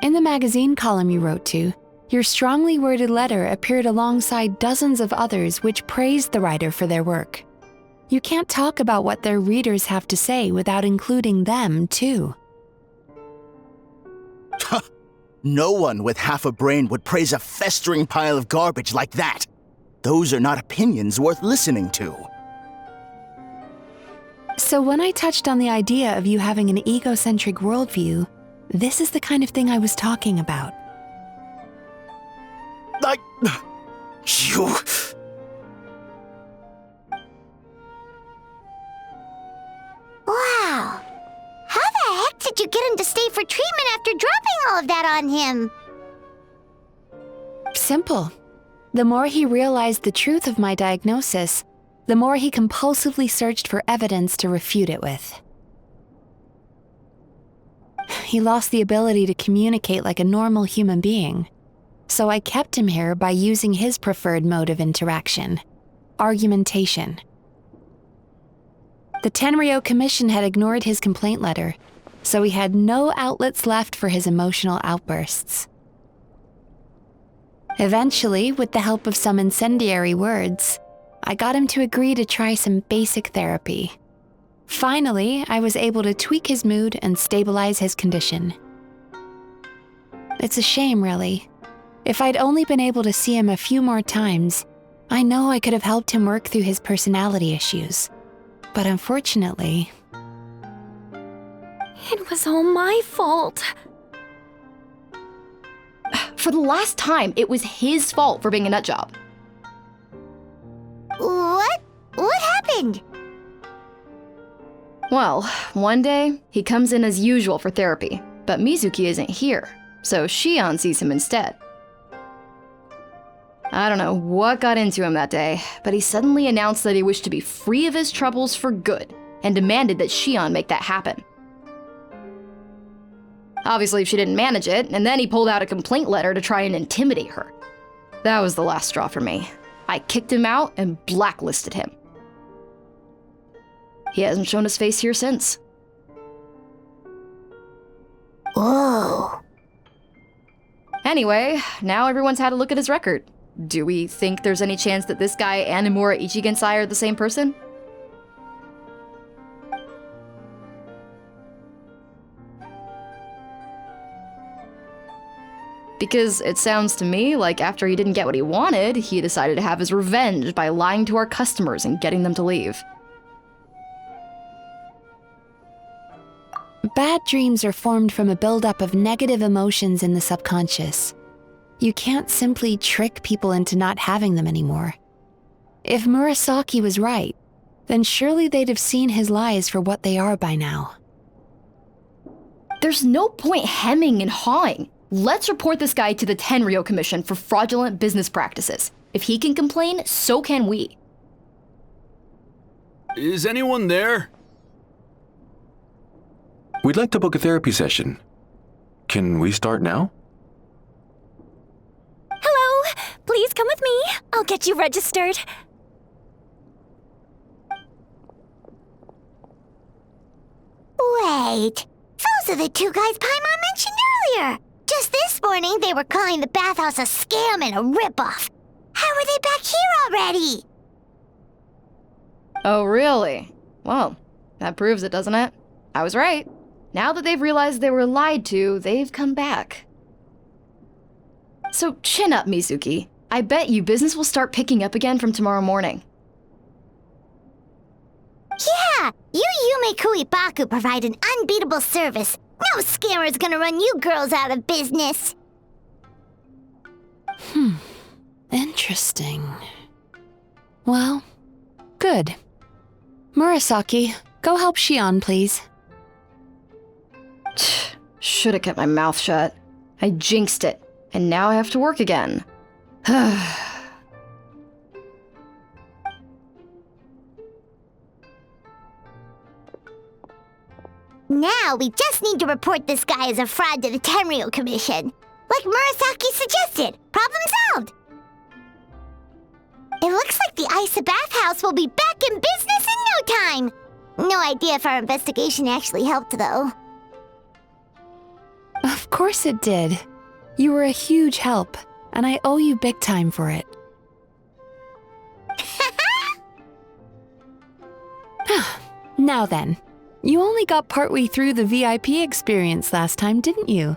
In the magazine column you wrote to, your strongly worded letter appeared alongside dozens of others which praised the writer for their work. You can't talk about what their readers have to say without including them, too. No one with half a brain would praise a festering pile of garbage like that. Those are not opinions worth listening to. So when I touched on the idea of you having an egocentric worldview, this is the kind of thing I was talking about. You... Wow. How the heck did you get him to stay for treatment after dropping all of that on him? Simple. The more he realized the truth of my diagnosis, the more he compulsively searched for evidence to refute it with. He lost the ability to communicate like a normal human being, so I kept him here by using his preferred mode of interaction, argumentation. The Tenryo Commission had ignored his complaint letter, so he had no outlets left for his emotional outbursts. Eventually, with the help of some incendiary words, I got him to agree to try some basic therapy. Finally, I was able to tweak his mood and stabilize his condition. It's a shame, really. If I'd only been able to see him a few more times, I know I could have helped him work through his personality issues. But unfortunately... It was all my fault. For the last time, it was his fault for being a nutjob. What? What happened? Well, one day, he comes in as usual for therapy, but Mizuki isn't here, so Shion sees him instead. I don't know what got into him that day, but he suddenly announced that he wished to be free of his troubles for good, and demanded that Shion make that happen. Obviously, she didn't manage it, and then he pulled out a complaint letter to try and intimidate her. That was the last straw for me. I kicked him out and blacklisted him. He hasn't shown his face here since. Whoa. Anyway, now everyone's had a look at his record. Do we think there's any chance that this guy and Nomura Ichigensai are the same person? Because it sounds to me like after he didn't get what he wanted, he decided to have his revenge by lying to our customers and getting them to leave. Bad dreams are formed from a buildup of negative emotions in the subconscious. You can't simply trick people into not having them anymore. If Murasaki was right, then surely they'd have seen his lies for what they are by now. There's no point hemming and hawing. Let's report this guy to the Tenryo Commission for fraudulent business practices. If he can complain, so can we. Is anyone there? We'd like to book a therapy session. Can we start now? come with me. I'll get you registered. Wait, those are the two guys Paimon mentioned earlier. Just this morning, they were calling the bathhouse a scam and a ripoff. How are they back here already? Oh, really? Well, that proves it, doesn't it? I was right. Now that they've realized they were lied to, they've come back. So chin up, Mizuki. I bet you business will start picking up again from tomorrow morning. Yeah, you Yumemizuki Baku provide an unbeatable service. No scammer's gonna run you girls out of business. Interesting. Well, good. Murasaki, go help Shion, please. Should have kept my mouth shut. I jinxed it, and now I have to work again. Now we just need to report this guy as a fraud to the Tenryo Commission. Like Murasaki suggested. Problem solved. It looks like the Aisa Bathhouse will be back in business in no time. No idea if our investigation actually helped, though. Of course it did. You were a huge help, and I owe you big time for it. Now then, you only got partway through the VIP experience last time, didn't you?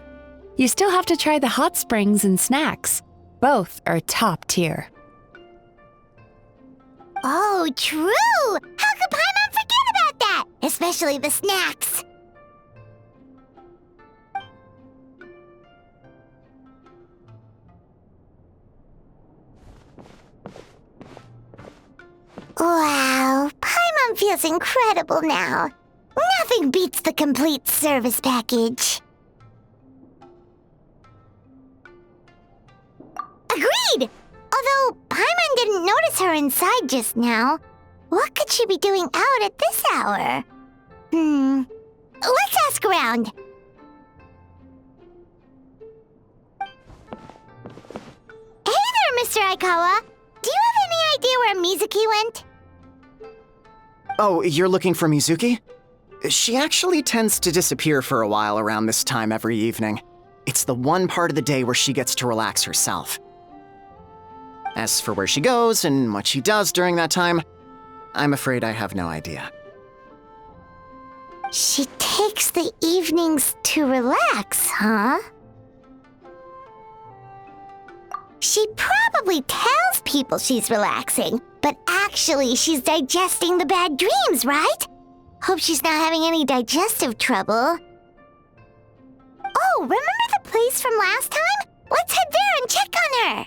You still have to try the hot springs and snacks. Both are top tier. Oh, true! How could Paimon forget about that? Especially the snacks. Wow, Paimon feels incredible now. Nothing beats the complete service package. Agreed! Although Paimon didn't notice her inside just now. What could she be doing out at this hour? Let's ask around. Hey there, Mr. Aikawa. Do you have any idea where Mizuki went? Oh, you're looking for Mizuki? She actually tends to disappear for a while around this time every evening. It's the one part of the day where she gets to relax herself. As for where she goes and what she does during that time, I'm afraid I have no idea. She takes the evenings to relax, huh? She probably tells people she's relaxing, but actually she's digesting the bad dreams, right? Hope she's not having any digestive trouble. Oh, remember the place from last time? Let's head there and check on her.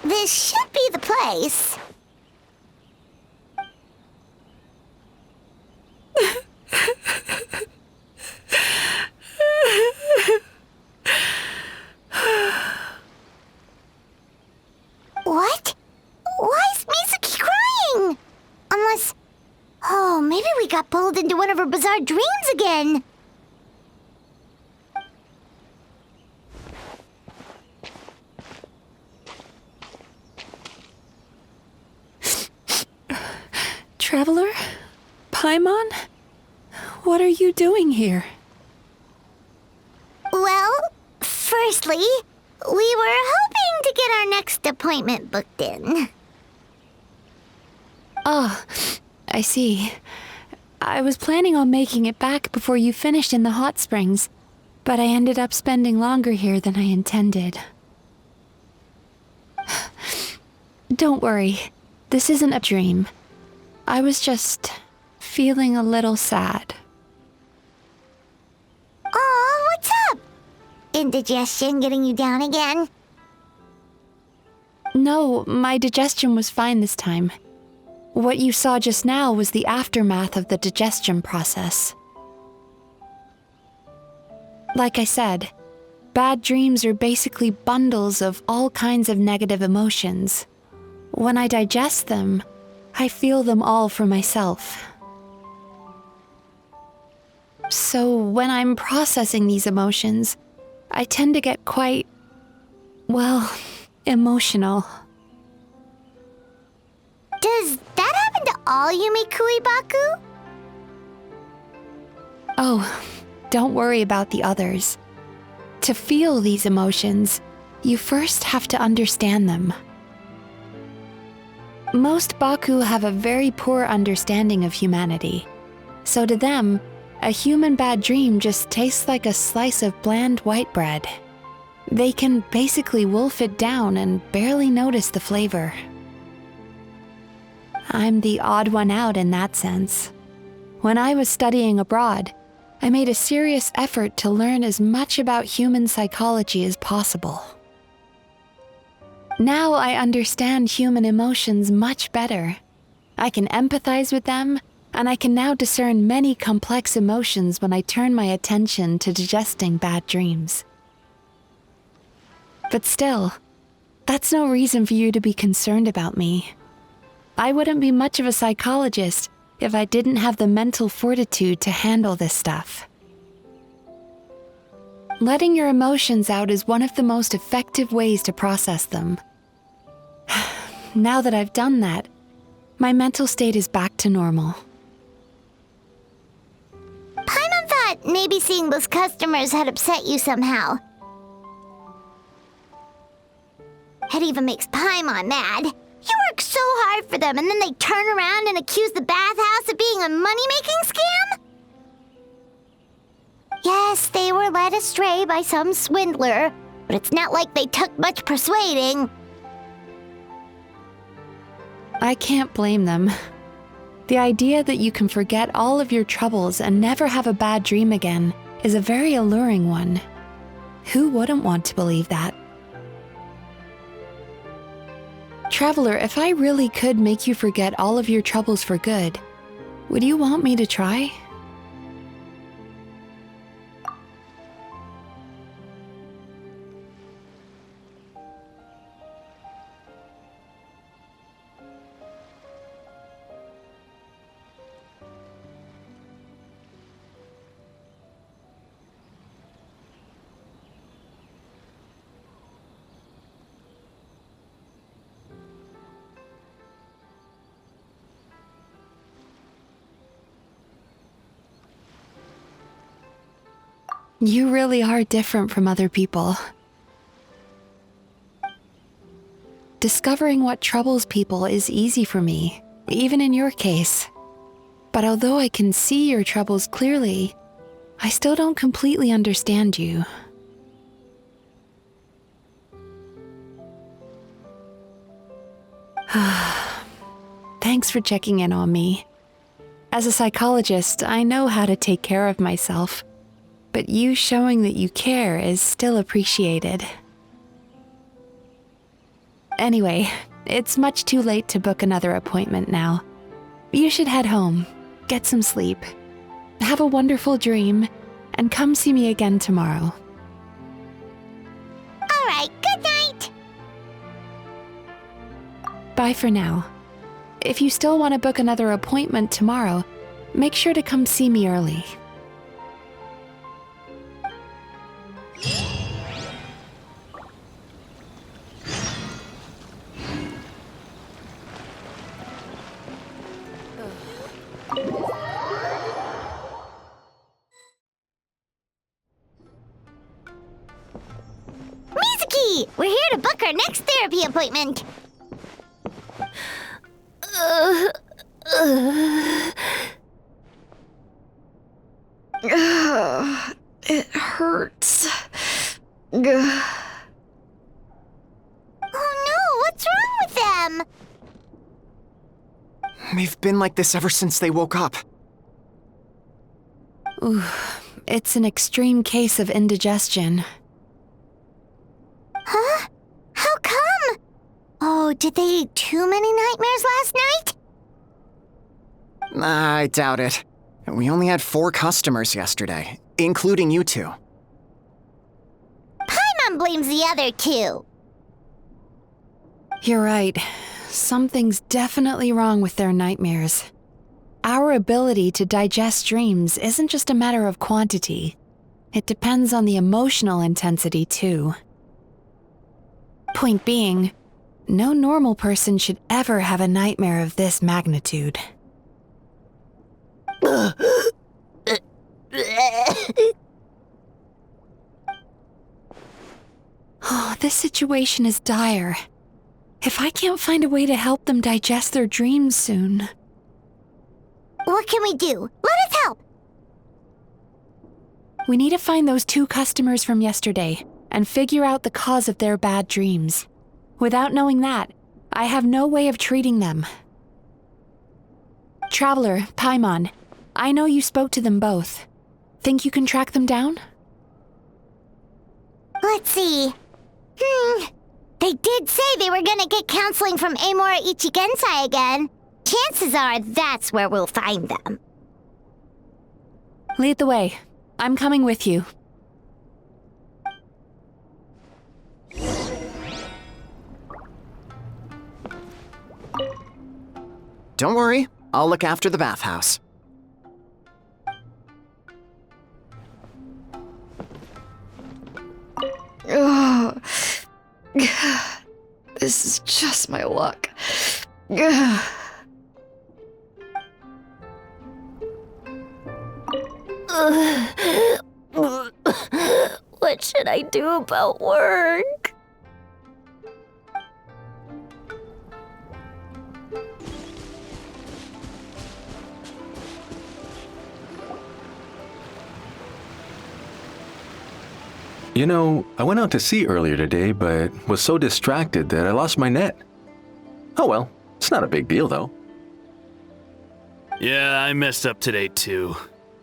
This should be the place. What? Why is Mizuki crying? Unless... Oh, maybe we got pulled into one of her bizarre dreams again. Traveler? Paimon? What are you doing here? Well, firstly, we were hoping to get our next appointment booked in. Oh, I see. I was planning on making it back before you finished in the hot springs, but I ended up spending longer here than I intended. Don't worry, this isn't a dream. I was just feeling a little sad. Aw, what's up? Indigestion getting you down again? No, my digestion was fine this time. What you saw just now was the aftermath of the digestion process. Like I said, bad dreams are basically bundles of all kinds of negative emotions. When I digest them, I feel them all for myself. So when I'm processing these emotions, I tend to get quite, well, emotional. Does that happen to all Yumikui Baku? Oh, don't worry about the others. To feel these emotions, you first have to understand them. Most Baku have a very poor understanding of humanity, so to them, a human bad dream just tastes like a slice of bland white bread. They can basically wolf it down and barely notice the flavor. I'm the odd one out in that sense. When I was studying abroad, I made a serious effort to learn as much about human psychology as possible. Now I understand human emotions much better. I can empathize with them, and I can now discern many complex emotions when I turn my attention to digesting bad dreams. But still, that's no reason for you to be concerned about me. I wouldn't be much of a psychologist if I didn't have the mental fortitude to handle this stuff. Letting your emotions out is one of the most effective ways to process them. Now that I've done that, my mental state is back to normal. Paimon thought maybe seeing those customers had upset you somehow. It even makes Paimon mad. You work so hard for them and then they turn around and accuse the bathhouse of being a money-making scam? Yes, they were led astray by some swindler, but it's not like they took much persuading. I can't blame them. The idea that you can forget all of your troubles and never have a bad dream again is a very alluring one. Who wouldn't want to believe that? Traveler, if I really could make you forget all of your troubles for good, would you want me to try? You really are different from other people. Discovering what troubles people is easy for me, even in your case. But although I can see your troubles clearly, I still don't completely understand you. Thanks for checking in on me. As a psychologist, I know how to take care of myself. But you showing that you care is still appreciated. Anyway, it's much too late to book another appointment now. You should head home, get some sleep, have a wonderful dream, and come see me again tomorrow. All right, good night. Bye for now. If you still want to book another appointment tomorrow, make sure to come see me early. Mizuki, we're here to book our next therapy appointment. It hurts. Oh no, what's wrong with them? They've been like this ever since they woke up. Ooh, it's an extreme case of indigestion. Huh? How come? Oh, did they eat too many nightmares last night? I doubt it. We only had 4 customers yesterday, including you two. Paimon blames the other 2. You're right. Something's definitely wrong with their nightmares. Our ability to digest dreams isn't just a matter of quantity. It depends on the emotional intensity, too. Point being, no normal person should ever have a nightmare of this magnitude. Oh, this situation is dire. If I can't find a way to help them digest their dreams soon... What can we do? Let us help! We need to find those 2 customers from yesterday and figure out the cause of their bad dreams. Without knowing that, I have no way of treating them. Traveler, Paimon, I know you spoke to them both. Think you can track them down? Let's see. They did say they were gonna get counseling from Amora Ichigensai again. Chances are that's where we'll find them. Lead the way. I'm coming with you. Don't worry, I'll look after the bathhouse. Ugh. This is just my luck. Ugh. What should I do about work? You know, I went out to sea earlier today, but was so distracted that I lost my net. Oh well, it's not a big deal though. Yeah, I messed up today too.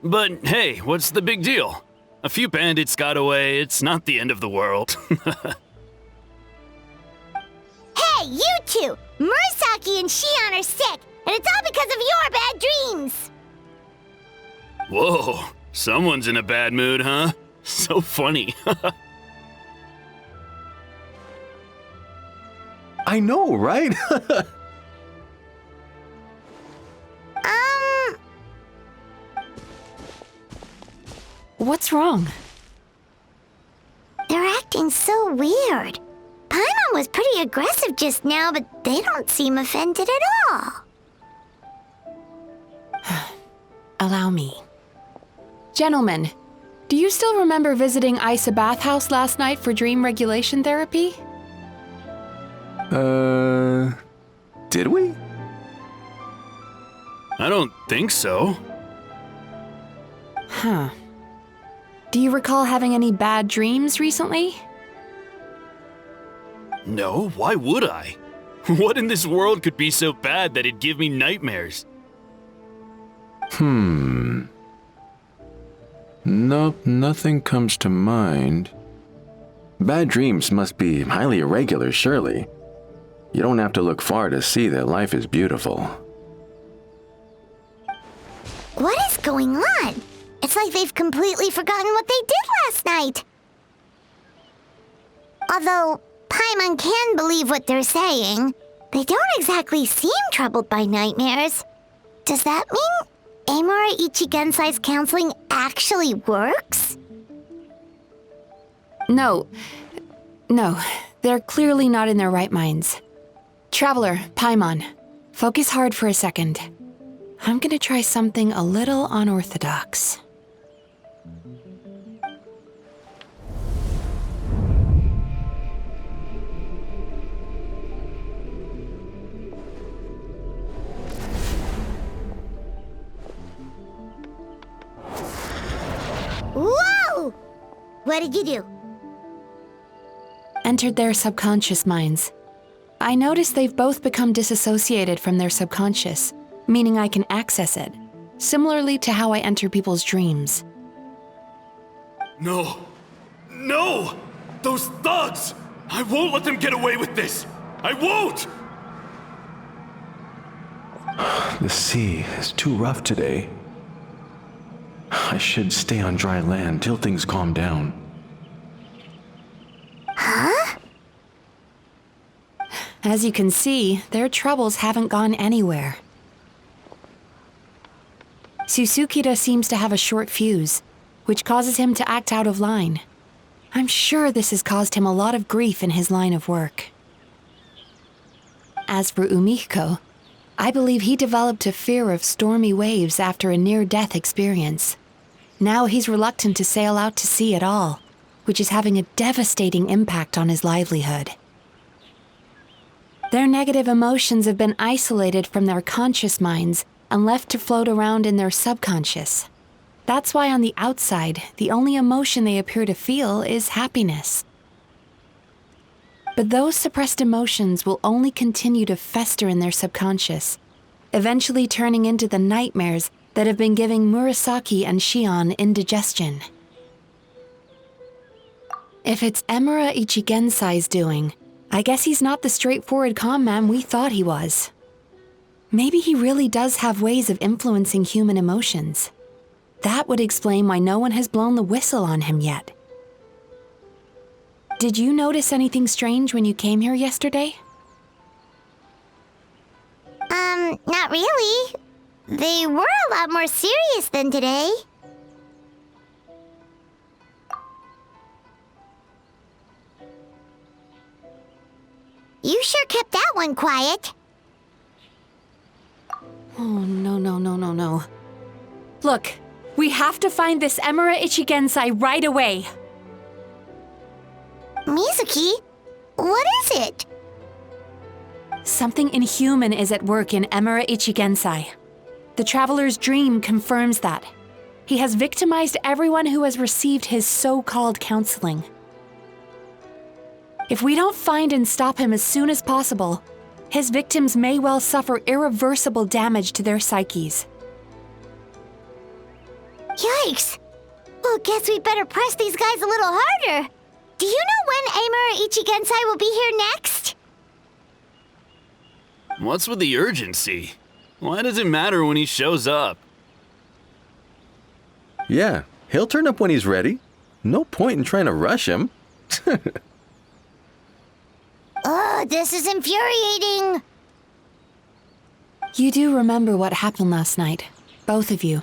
But hey, what's the big deal? A few bandits got away, it's not the end of the world. Hey, you two! Murasaki and Shion are sick, and it's all because of your bad dreams! Whoa, someone's in a bad mood, huh? So funny. I know, right? What's wrong? They're acting so weird. Paimon was pretty aggressive just now, but they don't seem offended at all. Allow me. Gentlemen, do you still remember visiting Aisa Bathhouse last night for dream regulation therapy? Did we? I don't think so. Huh. Do you recall having any bad dreams recently? No, why would I? What in this world could be so bad that it'd give me nightmares? Nope, nothing comes to mind. Bad dreams must be highly irregular, surely. You don't have to look far to see that life is beautiful. What is going on? It's like they've completely forgotten what they did last night. Although Paimon can believe what they're saying, they don't exactly seem troubled by nightmares. Does that mean Amora Ichigensai's counseling actually works? No, they're clearly not in their right minds. Traveler, Paimon, focus hard for a second. I'm gonna try something a little unorthodox. Whoa! What did you do? Entered their subconscious minds. I noticed they've both become disassociated from their subconscious, meaning I can access it, similarly to how I enter people's dreams. No! No! Those thugs! I won't let them get away with this! I won't! The sea is too rough today. I should stay on dry land till things calm down. Huh? As you can see, their troubles haven't gone anywhere. Susukida seems to have a short fuse, which causes him to act out of line. I'm sure this has caused him a lot of grief in his line of work. As for Umiko, I believe he developed a fear of stormy waves after a near-death experience. Now he's reluctant to sail out to sea at all, which is having a devastating impact on his livelihood. Their negative emotions have been isolated from their conscious minds and left to float around in their subconscious. That's why on the outside, the only emotion they appear to feel is happiness. But those suppressed emotions will only continue to fester in their subconscious, eventually turning into the nightmares that have been giving Murasaki and Shion indigestion. If it's Emura Ichigensai's doing, I guess he's not the straightforward con man we thought he was. Maybe he really does have ways of influencing human emotions. That would explain why no one has blown the whistle on him yet. Did you notice anything strange when you came here yesterday? Not really. They were a lot more serious than today. You sure kept that one quiet. Oh, no. Look, we have to find this Emura Ichigensai right away. Mizuki? What is it? Something inhuman is at work in Emura Ichigensai. The Traveler's Dream confirms that. He has victimized everyone who has received his so-called counseling. If we don't find and stop him as soon as possible, his victims may well suffer irreversible damage to their psyches. Yikes! Well, guess we better press these guys a little harder. Do you know when Emura Ichigensai will be here next? What's with the urgency? Why does it matter when he shows up? Yeah, he'll turn up when he's ready. No point in trying to rush him. Ugh, this is infuriating. You do remember what happened last night, both of you.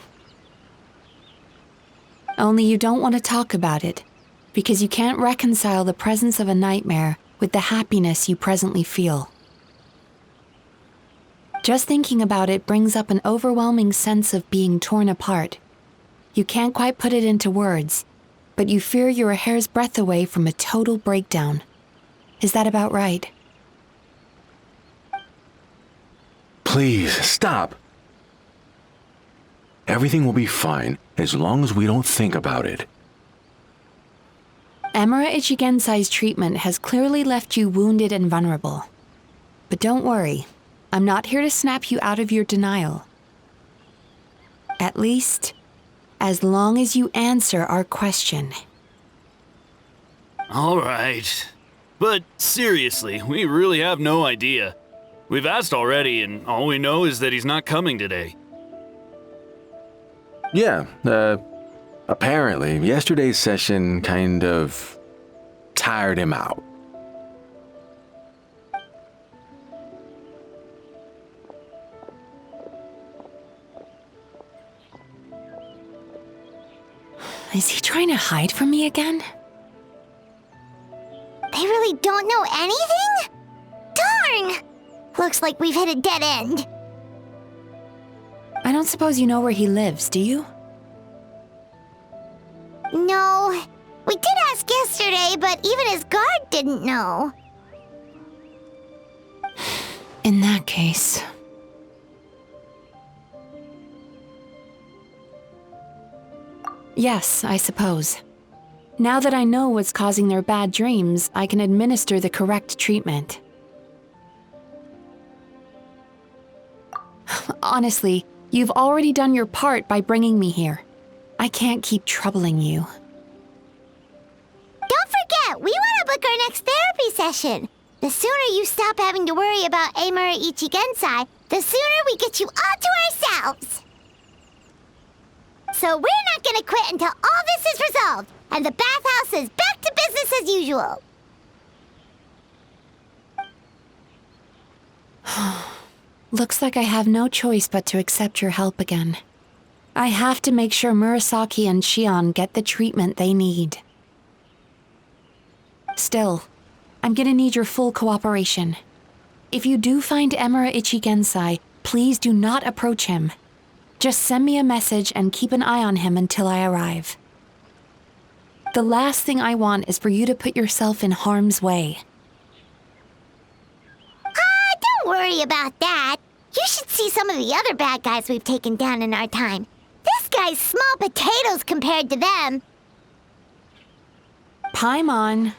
Only you don't want to talk about it, because you can't reconcile the presence of a nightmare with the happiness you presently feel. Just thinking about it brings up an overwhelming sense of being torn apart. You can't quite put it into words, but you fear you're a hair's breadth away from a total breakdown. Is that about right? Please, stop. Everything will be fine as long as we don't think about it. Emura Ichigensai's treatment has clearly left you wounded and vulnerable. But don't worry, I'm not here to snap you out of your denial. At least, as long as you answer our question. All right. But seriously, we really have no idea. We've asked already, and all we know is that he's not coming today. Yeah, apparently, yesterday's session kind of tired him out. Is he trying to hide from me again? They really don't know anything? Darn! Looks like we've hit a dead end. I don't suppose you know where he lives, do you? No. We did ask yesterday, but even his guard didn't know. In that case... Yes, I suppose. Now that I know what's causing their bad dreams, I can administer the correct treatment. Honestly, you've already done your part by bringing me here. I can't keep troubling you. Don't forget, we want to book our next therapy session. The sooner you stop having to worry about Emura Ichigensai, the sooner we get you all to ourselves. So we're not gonna quit until all this is resolved, and the bathhouse is back to business as usual. Looks like I have no choice but to accept your help again. I have to make sure Murasaki and Shion get the treatment they need. Still, I'm gonna need your full cooperation. If you do find Emura Ichigensai, please do not approach him. Just send me a message and keep an eye on him until I arrive. The last thing I want is for you to put yourself in harm's way. Don't worry about that. You should see some of the other bad guys we've taken down in our time. This guy's small potatoes compared to them. Paimon.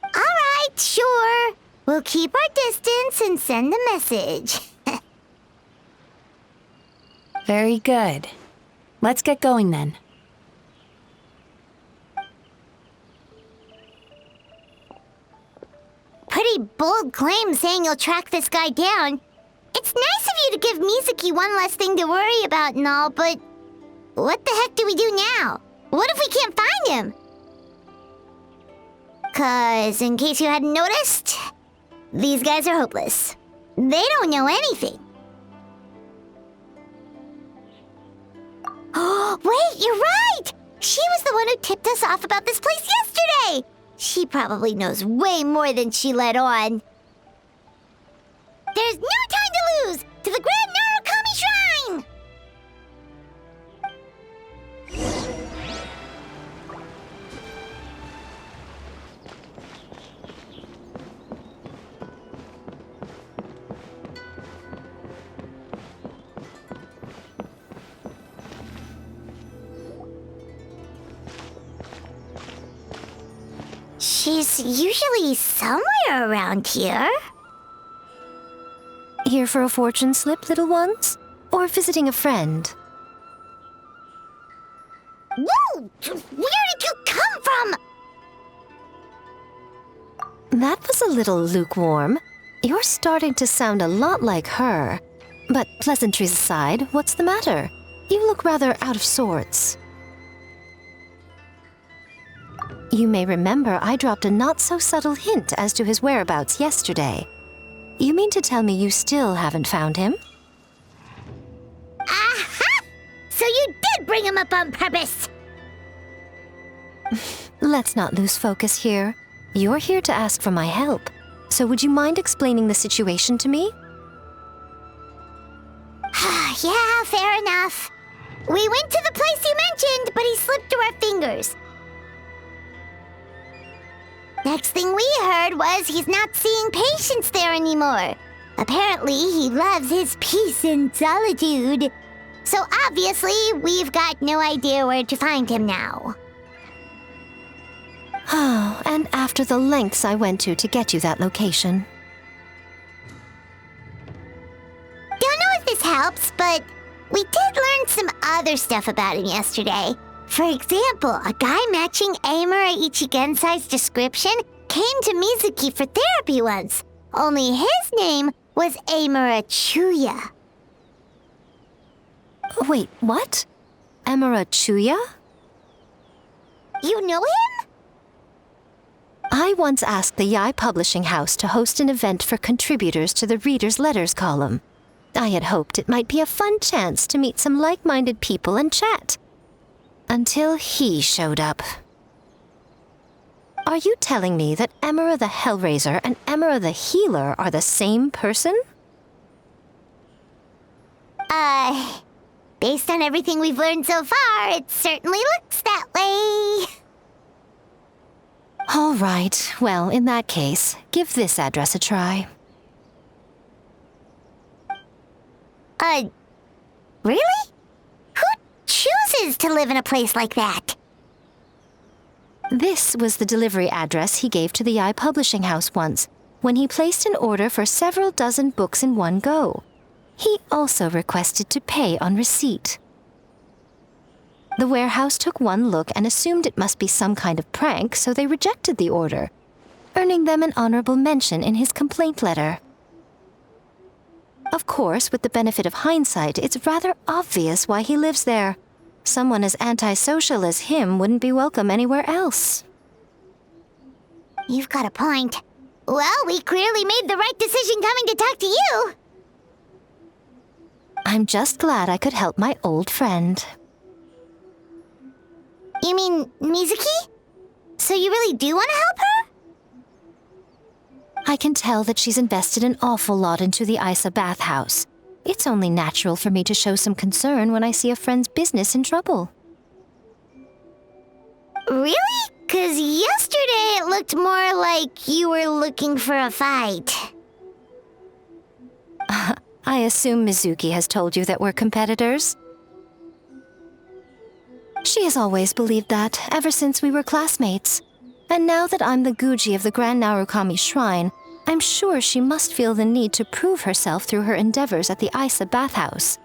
All right, sure. We'll keep our distance and send a message. Very good. Let's get going then. Pretty bold claim saying you'll track this guy down. It's nice of you to give Mizuki one less thing to worry about and all, but what the heck do we do now? What if we can't find him? 'Cause, in case you hadn't noticed, these guys are hopeless. They don't know anything. Oh, wait, you're right! She was the one who tipped us off about this place yesterday! She probably knows way more than she let on. There's no time to lose! To the Grand Narukami Shrine! She's usually somewhere around here. Here for a fortune slip, little ones? Or visiting a friend? Whoa! Where did you come from? That was a little lukewarm. You're starting to sound a lot like her. But pleasantries aside, what's the matter? You look rather out of sorts. You may remember I dropped a not-so-subtle hint as to his whereabouts yesterday. You mean to tell me you still haven't found him? Aha! So you did bring him up on purpose! Let's not lose focus here. You're here to ask for my help. So would you mind explaining the situation to me? Yeah, fair enough. We went to the place you mentioned, but he slipped through our fingers. Next thing we heard was he's not seeing patients there anymore. Apparently, he loves his peace and solitude. So obviously, we've got no idea where to find him now. Oh, and after the lengths I went to get you that location. Don't know if this helps, but we did learn some other stuff about him yesterday. For example, a guy matching Emura Ichigensai's description came to Mizuki for therapy once. Only his name was Emura Chuya. Wait, what? Emura Chuya? You know him? I once asked the Yai Publishing House to host an event for contributors to the Reader's Letters column. I had hoped it might be a fun chance to meet some like-minded people and chat. Until he showed up. Are you telling me that Emura the Hellraiser and Emura the Healer are the same person? Based on everything we've learned so far, it certainly looks that way. All right, well, in that case, give this address a try. Really? Who chooses to live in a place like that? This was the delivery address he gave to the Yai Publishing House once, when he placed an order for several dozen books in one go. He also requested to pay on receipt. The warehouse took one look and assumed it must be some kind of prank, so they rejected the order, earning them an honorable mention in his complaint letter. Of course, with the benefit of hindsight, it's rather obvious why he lives there. Someone as antisocial as him wouldn't be welcome anywhere else. You've got a point. Well, we clearly made the right decision coming to talk to you. I'm just glad I could help my old friend. You mean Mizuki? So you really do want to help her? I can tell that she's invested an awful lot into the Aisa Bathhouse. It's only natural for me to show some concern when I see a friend's business in trouble. Really? 'Cause yesterday it looked more like you were looking for a fight. I assume Mizuki has told you that we're competitors? She has always believed that, ever since we were classmates. And now that I'm the guise of the Grand Narukami Shrine, I'm sure she must feel the need to prove herself through her endeavors at the Aisa Bathhouse.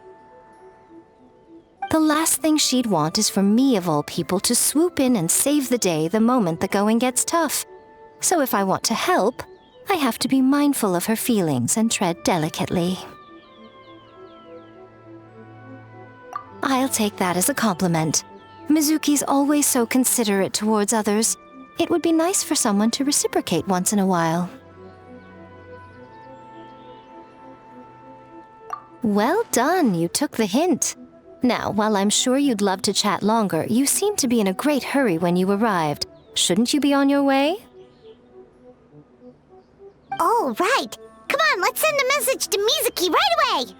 The last thing she'd want is for me, of all people, to swoop in and save the day the moment the going gets tough. So if I want to help, I have to be mindful of her feelings and tread delicately. I'll take that as a compliment. Mizuki's always so considerate towards others. It would be nice for someone to reciprocate once in a while. Well done, you took the hint. Now, while I'm sure you'd love to chat longer, you seemed to be in a great hurry when you arrived. Shouldn't you be on your way? Oh, right. Come on, let's send a message to Mizuki right away.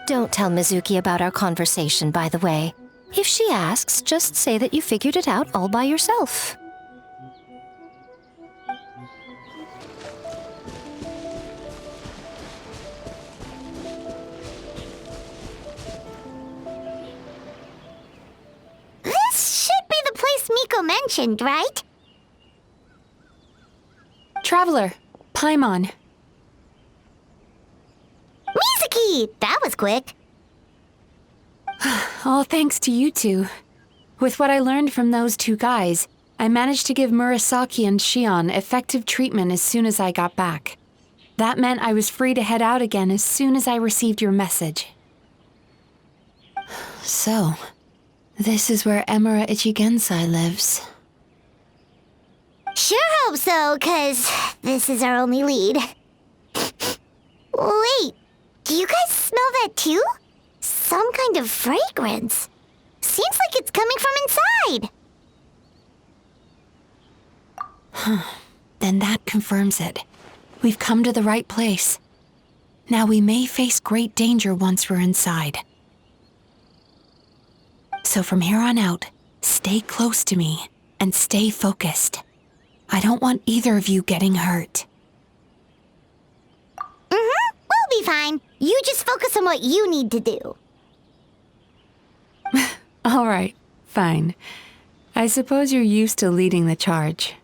Don't tell Mizuki about our conversation, by the way. If she asks, just say that you figured it out all by yourself. This should be the place Miko mentioned, right? Traveler, Paimon. Mizuki! That was quick. All thanks to you two. With what I learned from those two guys, I managed to give Murasaki and Shion effective treatment as soon as I got back. That meant I was free to head out again as soon as I received your message. So, this is where Emura Ichigensai lives. Sure hope so, 'cause this is our only lead. Wait, do you guys smell that too? Some kind of fragrance. Seems like it's coming from inside. Then that confirms it. We've come to the right place. Now we may face great danger once we're inside. So from here on out, stay close to me and stay focused. I don't want either of you getting hurt. We'll be fine. You just focus on what you need to do. All right, fine. I suppose you're used to leading the charge.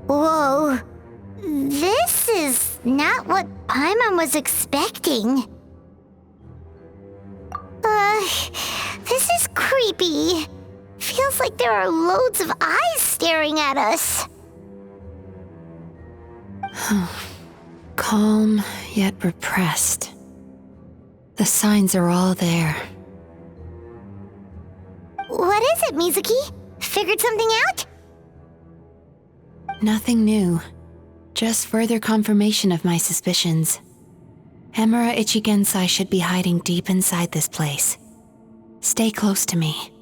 Whoa. This is not what Paimon was expecting. This is creepy. Feels like there are loads of eyes staring at us. Calm, yet repressed. The signs are all there. What is it, Mizuki? Figured something out? Nothing new. Just further confirmation of my suspicions. Emura Ichigensai should be hiding deep inside this place. Stay close to me.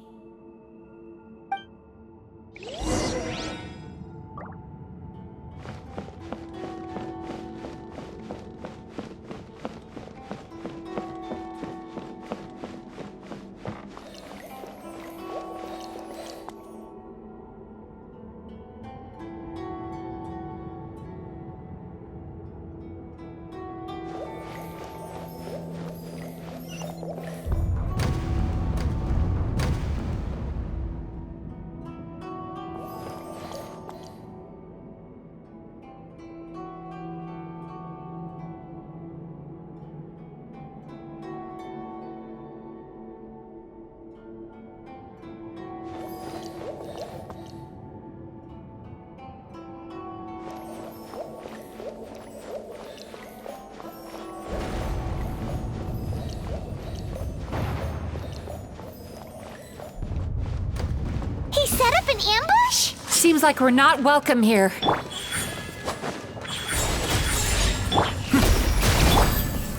an ambush? Seems like we're not welcome here.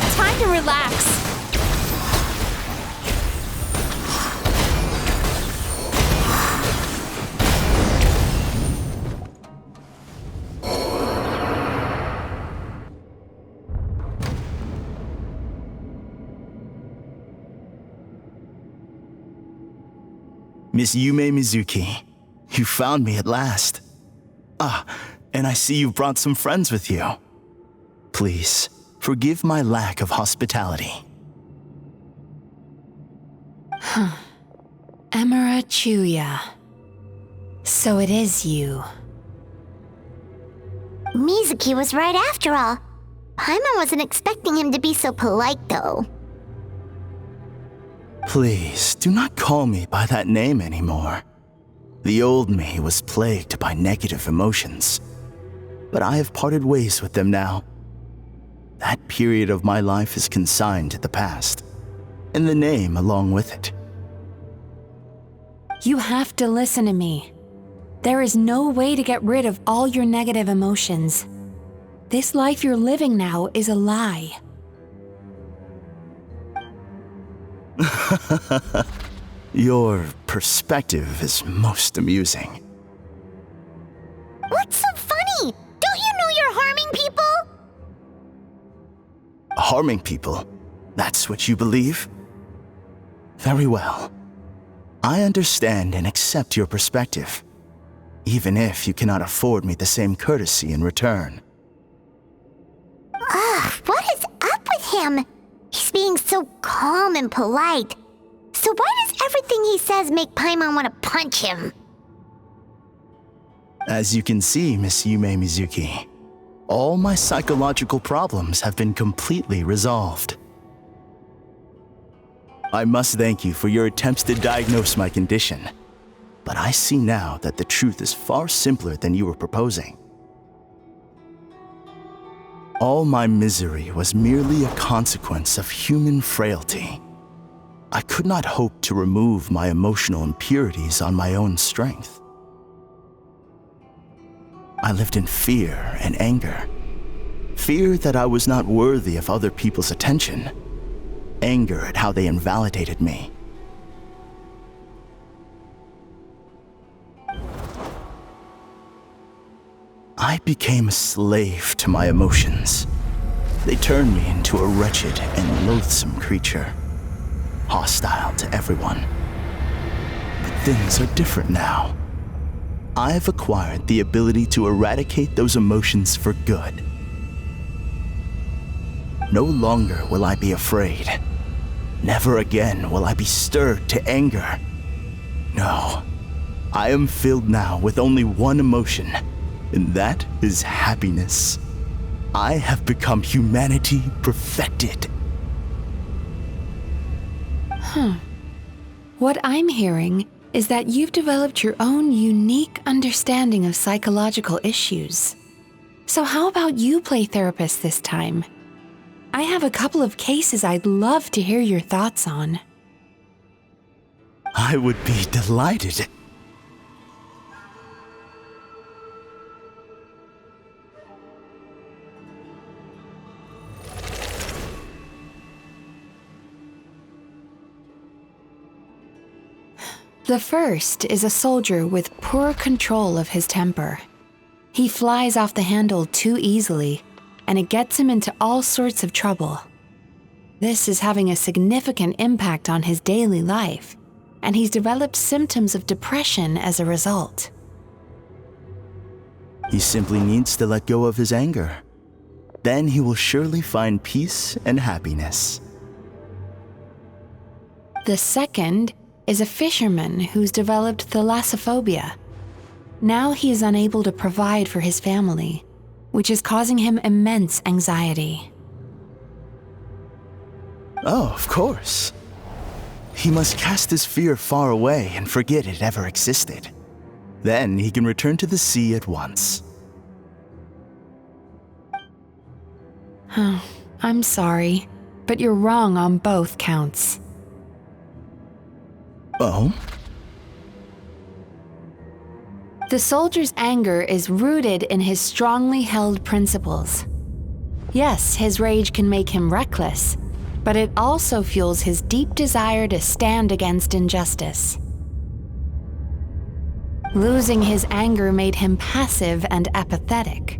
Time to relax. Miss Yumemizuki, you found me at last. Ah, and I see you brought some friends with you. Please, forgive my lack of hospitality. Emira Chuya. So it is you. Mizuki was right after all. Paimon wasn't expecting him to be so polite, though. Please, do not call me by that name anymore. The old me was plagued by negative emotions, but I have parted ways with them now. That period of my life is consigned to the past, and the name along with it. You have to listen to me. There is no way to get rid of all your negative emotions. This life you're living now is a lie. Your perspective is most amusing. What's so funny? Don't you know you're harming people? Harming people? That's what you believe? Very well. I understand and accept your perspective, even if you cannot afford me the same courtesy in return. Ugh, what is up with him? He's being so calm and polite. So why does everything he says make Paimon want to punch him? As you can see, Miss Yumemizuki, all my psychological problems have been completely resolved. I must thank you for your attempts to diagnose my condition, but I see now that the truth is far simpler than you were proposing. All my misery was merely a consequence of human frailty. I could not hope to remove my emotional impurities on my own strength. I lived in fear and anger. Fear that I was not worthy of other people's attention. Anger at how they invalidated me. I became a slave to my emotions. They turned me into a wretched and loathsome creature, hostile to everyone. But things are different now. I've acquired the ability to eradicate those emotions for good. No longer will I be afraid. Never again will I be stirred to anger. No, I am filled now with only one emotion, and that is happiness. I have become humanity perfected. What I'm hearing is that you've developed your own unique understanding of psychological issues. So how about you play therapist this time? I have a couple of cases I'd love to hear your thoughts on. I would be delighted. The first is a soldier with poor control of his temper. He flies off the handle too easily, and it gets him into all sorts of trouble. This is having a significant impact on his daily life, and he's developed symptoms of depression as a result. He simply needs to let go of his anger. Then he will surely find peace and happiness. The second is a fisherman who's developed thalassophobia. Now he is unable to provide for his family, which is causing him immense anxiety. Oh, of course. He must cast his fear far away and forget it ever existed. Then he can return to the sea at once. I'm sorry, but you're wrong on both counts. Oh? The soldier's anger is rooted in his strongly held principles. Yes, his rage can make him reckless, but it also fuels his deep desire to stand against injustice. Losing his anger made him passive and apathetic.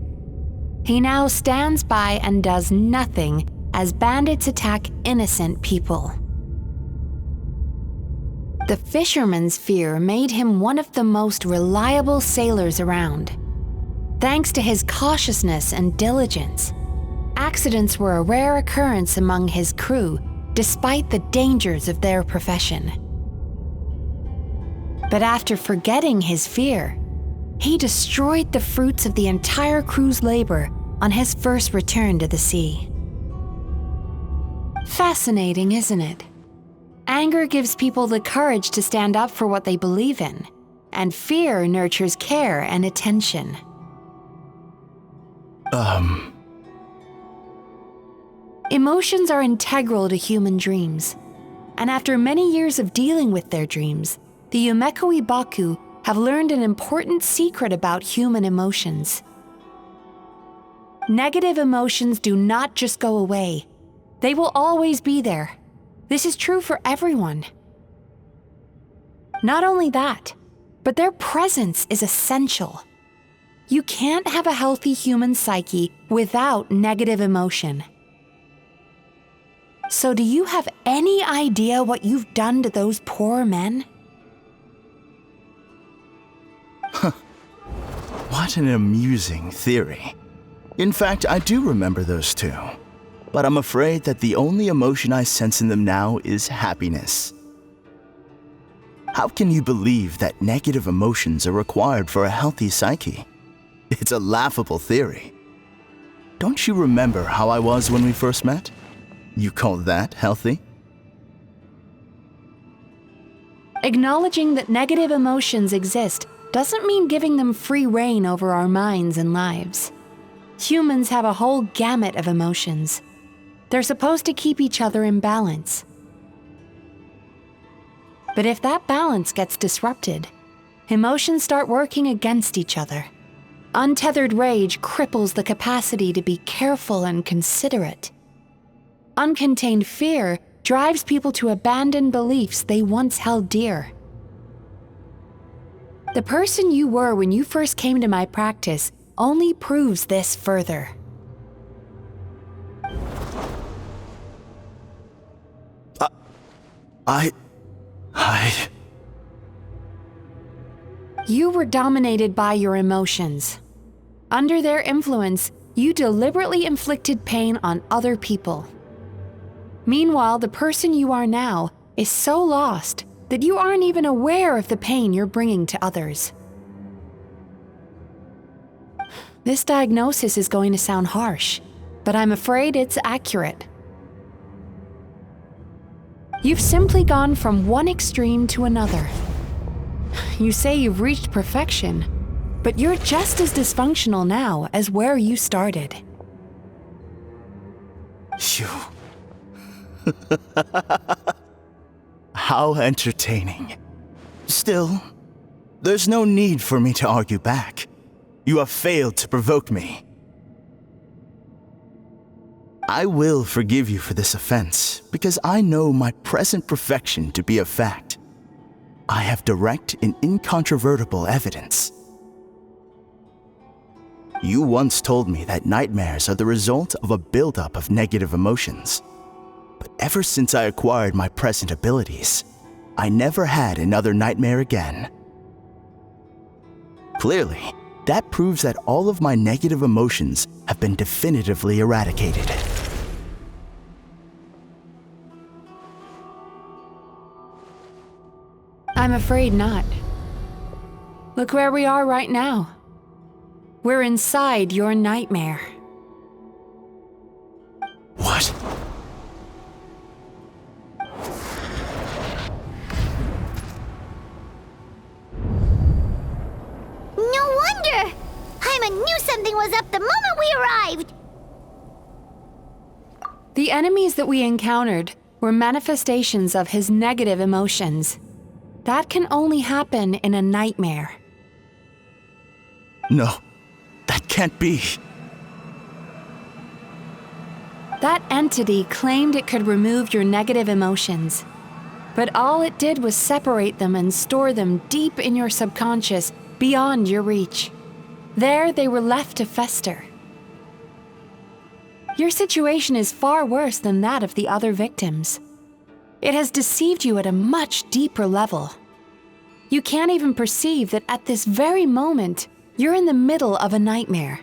He now stands by and does nothing as bandits attack innocent people. The fisherman's fear made him one of the most reliable sailors around. Thanks to his cautiousness and diligence, accidents were a rare occurrence among his crew, despite the dangers of their profession. But after forgetting his fear, he destroyed the fruits of the entire crew's labor on his first return to the sea. Fascinating, isn't it? Anger gives people the courage to stand up for what they believe in, and fear nurtures care and attention. Emotions are integral to human dreams, and after many years of dealing with their dreams, the Yumemizuki Baku have learned an important secret about human emotions. Negative emotions do not just go away. They will always be there. This is true for everyone. Not only that, but their presence is essential. You can't have a healthy human psyche without negative emotion. So do you have any idea what you've done to those poor men? What an amusing theory. In fact, I do remember those two. But I'm afraid that the only emotion I sense in them now is happiness. How can you believe that negative emotions are required for a healthy psyche? It's a laughable theory. Don't you remember how I was when we first met? You call that healthy? Acknowledging that negative emotions exist doesn't mean giving them free rein over our minds and lives. Humans have a whole gamut of emotions. They're supposed to keep each other in balance. But if that balance gets disrupted, emotions start working against each other. Untethered rage cripples the capacity to be careful and considerate. Uncontained fear drives people to abandon beliefs they once held dear. The person you were when you first came to my practice only proves this further. You were dominated by your emotions. Under their influence, you deliberately inflicted pain on other people. Meanwhile, the person you are now is so lost that you aren't even aware of the pain you're bringing to others. This diagnosis is going to sound harsh, but I'm afraid it's accurate. You've simply gone from one extreme to another. You say you've reached perfection, but you're just as dysfunctional now as where you started. How entertaining. Still, there's no need for me to argue back. You have failed to provoke me. I will forgive you for this offense, because I know my present perfection to be a fact. I have direct and incontrovertible evidence. You once told me that nightmares are the result of a buildup of negative emotions. But ever since I acquired my present abilities, I never had another nightmare again. Clearly, that proves that all of my negative emotions have been definitively eradicated. I'm afraid not. Look where we are right now. We're inside your nightmare. What? No wonder! Hyman knew something was up the moment we arrived! The enemies that we encountered were manifestations of his negative emotions. That can only happen in a nightmare. No, that can't be. That entity claimed it could remove your negative emotions. But all it did was separate them and store them deep in your subconscious, beyond your reach. There they were left to fester. Your situation is far worse than that of the other victims. It has deceived you at a much deeper level. You can't even perceive that at this very moment, you're in the middle of a nightmare.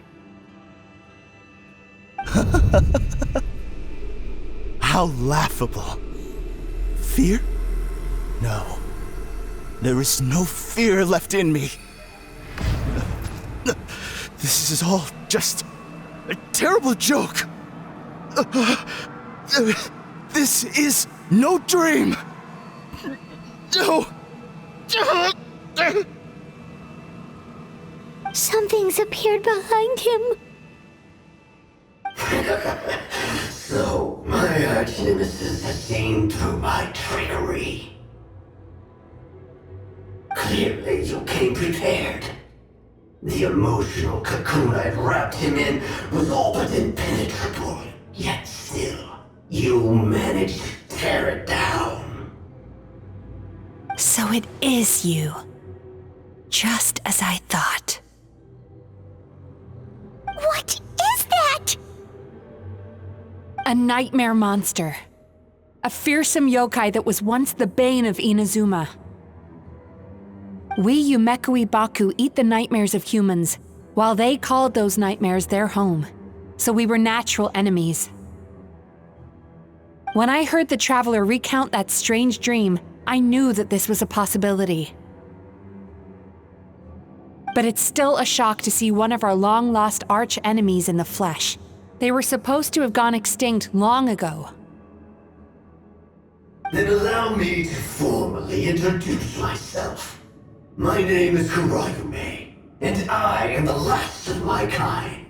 How laughable. Fear? No. There is no fear left in me. This is all just a terrible joke. This is no dream. No. Something's appeared behind him. So, my arch-nemesis has seen through my trickery. Clearly, you came prepared. The emotional cocoon I'd wrapped him in was all but impenetrable. Yet still, you managed to tear it down. So it is you. Just as I thought. What is that? A nightmare monster. A fearsome yokai that was once the bane of Inazuma. We Yumemizuki Baku eat the nightmares of humans, while they called those nightmares their home. So we were natural enemies. When I heard the traveler recount that strange dream, I knew that this was a possibility. But it's still a shock to see one of our long-lost arch-enemies in the flesh. They were supposed to have gone extinct long ago. Then allow me to formally introduce myself. My name is Kurayume, and I am the last of my kind.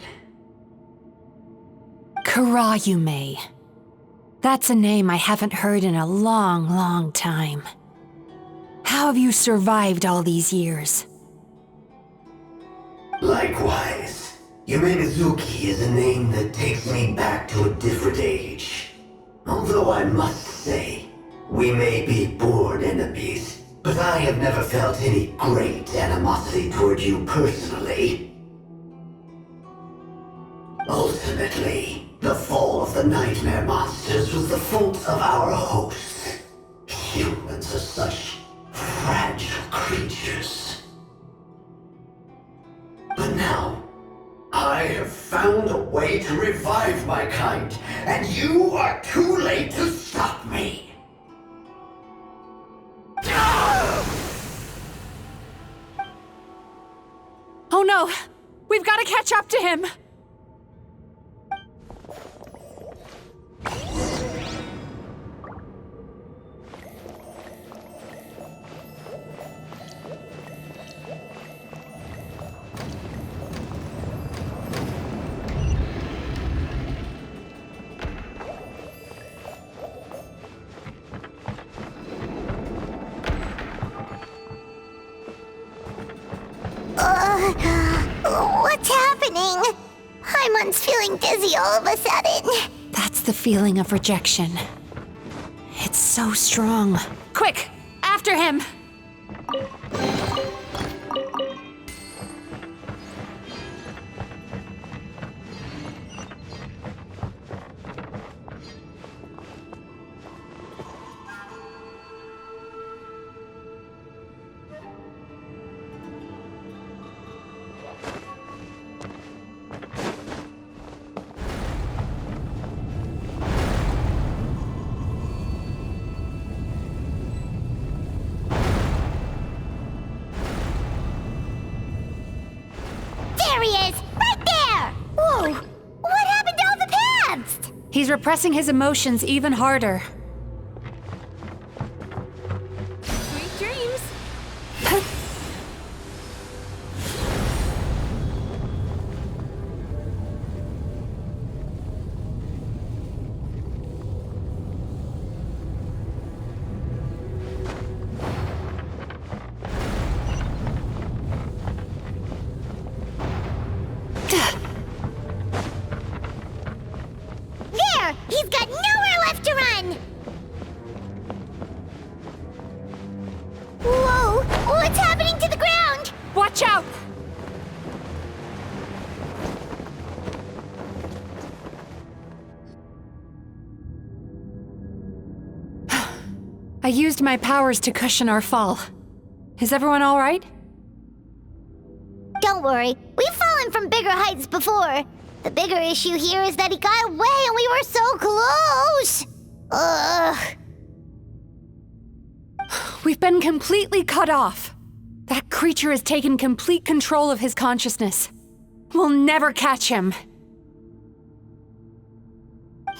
Kurayume. That's a name I haven't heard in a long, long time. How have you survived all these years? Likewise, Yumemizuki is a name that takes me back to a different age. Although I must say, we may be born enemies, but I have never felt any great animosity toward you personally. Ultimately, the fall of the nightmare monsters was the fault of our hosts. Humans are such fragile creatures. But now, I have found a way to revive my kind, and you are too late to stop me. Oh no! We've got to catch up to him! What's happening? Hymon's feeling dizzy all of a sudden. That's the feeling of rejection. It's so strong. Quick! After him! There he is! Right there! Whoa! What happened to all the paths? He's repressing his emotions even harder. Sweet dreams. Watch out! I used my powers to cushion our fall. Is everyone all right? Don't worry, we've fallen from bigger heights before. The bigger issue here is that he got away and we were so close! Ugh. We've been completely cut off. That creature has taken complete control of his consciousness. We'll never catch him.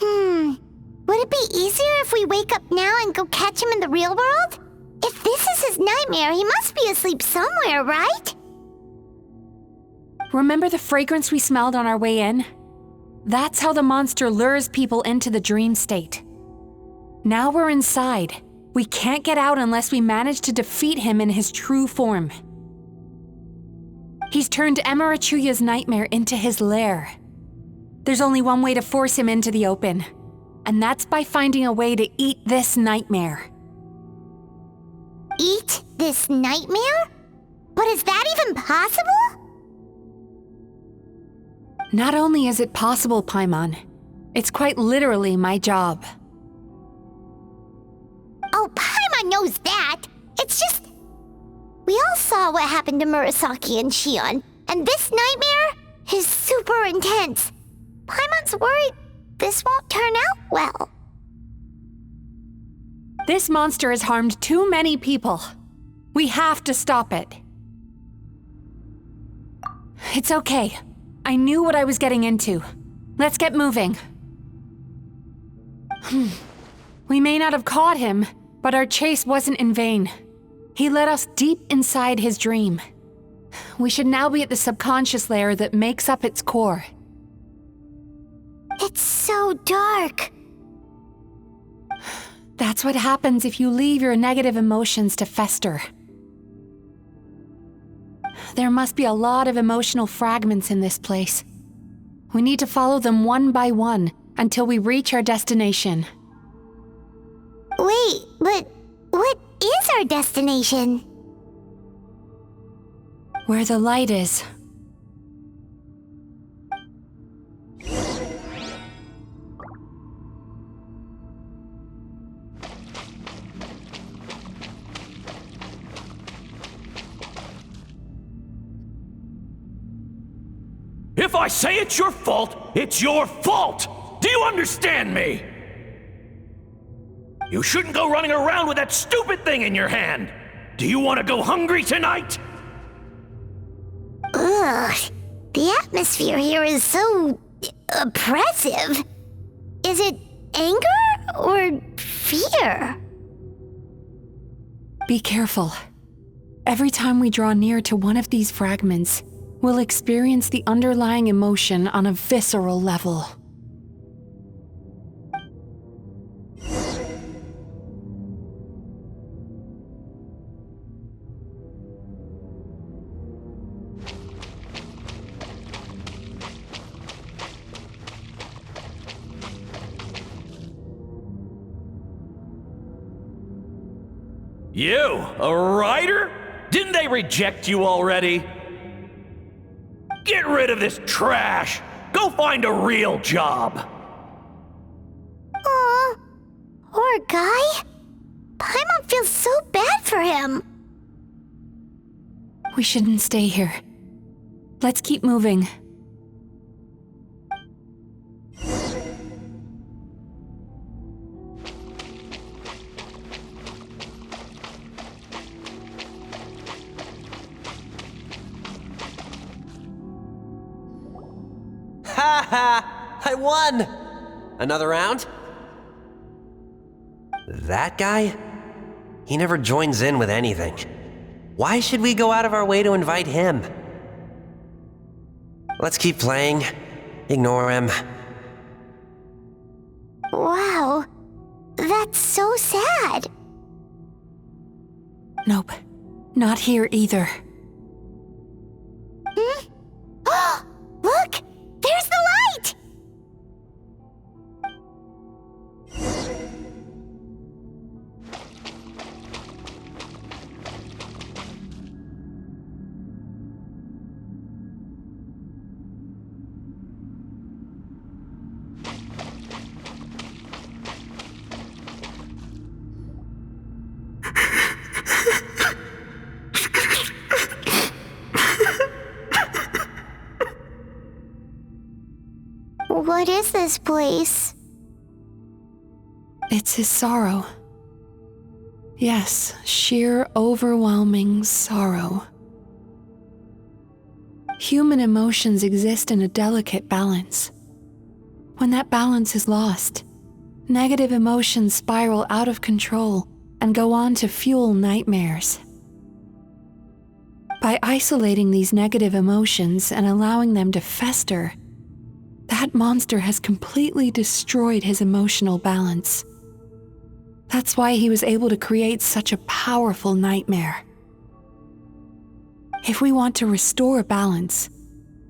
Would it be easier if we wake up now and go catch him in the real world? If this is his nightmare, he must be asleep somewhere, right? Remember the fragrance we smelled on our way in? That's how the monster lures people into the dream state. Now we're inside. We can't get out unless we manage to defeat him in his true form. He's turned Emirachuya's nightmare into his lair. There's only one way to force him into the open, and that's by finding a way to eat this nightmare. Eat this nightmare? But is that even possible? Not only is it possible, Paimon, it's quite literally my job. Oh, Paimon knows that. It's just... We all saw what happened to Murasaki and Shion, and this nightmare is super intense. Paimon's worried this won't turn out well. This monster has harmed too many people. We have to stop it. It's okay. I knew what I was getting into. Let's get moving. We may not have caught him, but our chase wasn't in vain. He led us deep inside his dream. We should now be at the subconscious layer that makes up its core. It's so dark. That's what happens if you leave your negative emotions to fester. There must be a lot of emotional fragments in this place. We need to follow them one by one until we reach our destination. Wait, but what is our destination? Where the light is. If I say it's your fault, it's your fault! Do you understand me? You shouldn't go running around with that stupid thing in your hand! Do you want to go hungry tonight? Ugh, the atmosphere here is so... oppressive. Is it anger or fear? Be careful. Every time we draw near to one of these fragments, we'll experience the underlying emotion on a visceral level. You, a writer? Didn't they reject you already? Get rid of this trash! Go find a real job! Aw, poor guy. Paimon feels so bad for him. We shouldn't stay here. Let's keep moving. Ha ha! I won! Another round? That guy? He never joins in with anything. Why should we go out of our way to invite him? Let's keep playing. Ignore him. Wow, that's so sad. Nope, not here either. Look! There's the light! What is this place? It's his sorrow. Yes, sheer overwhelming sorrow. Human emotions exist in a delicate balance. When that balance is lost, negative emotions spiral out of control and go on to fuel nightmares. By isolating these negative emotions and allowing them to fester, that monster has completely destroyed his emotional balance. That's why he was able to create such a powerful nightmare. If we want to restore balance,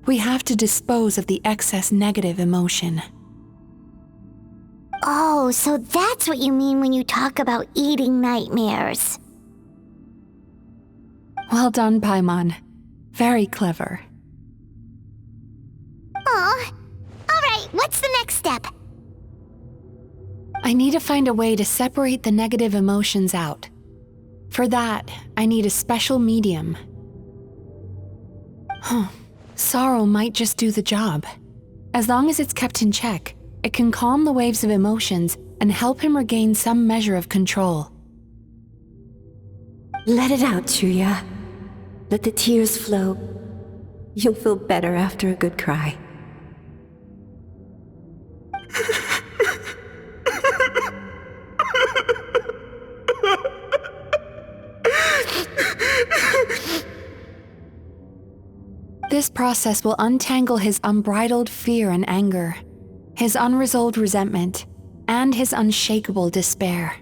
we have to dispose of the excess negative emotion. Oh, so that's what you mean when you talk about eating nightmares. Well done, Paimon. Very clever. Aw. Alright, what's the next step? I need to find a way to separate the negative emotions out. For that, I need a special medium. Sorrow might just do the job. As long as it's kept in check, it can calm the waves of emotions and help him regain some measure of control. Let it out, Chuya. Let the tears flow. You'll feel better after a good cry. This process will untangle his unbridled fear and anger, his unresolved resentment, and his unshakable despair.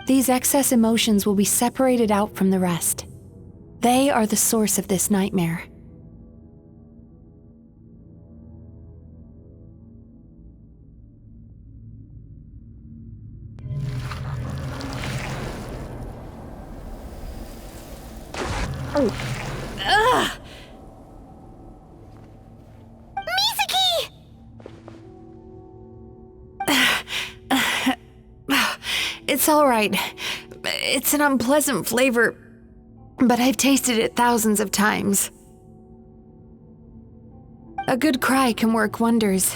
These excess emotions will be separated out from the rest. They are the source of this nightmare. Ugh! Mizuki! It's all right. It's an unpleasant flavor, but I've tasted it thousands of times. A good cry can work wonders.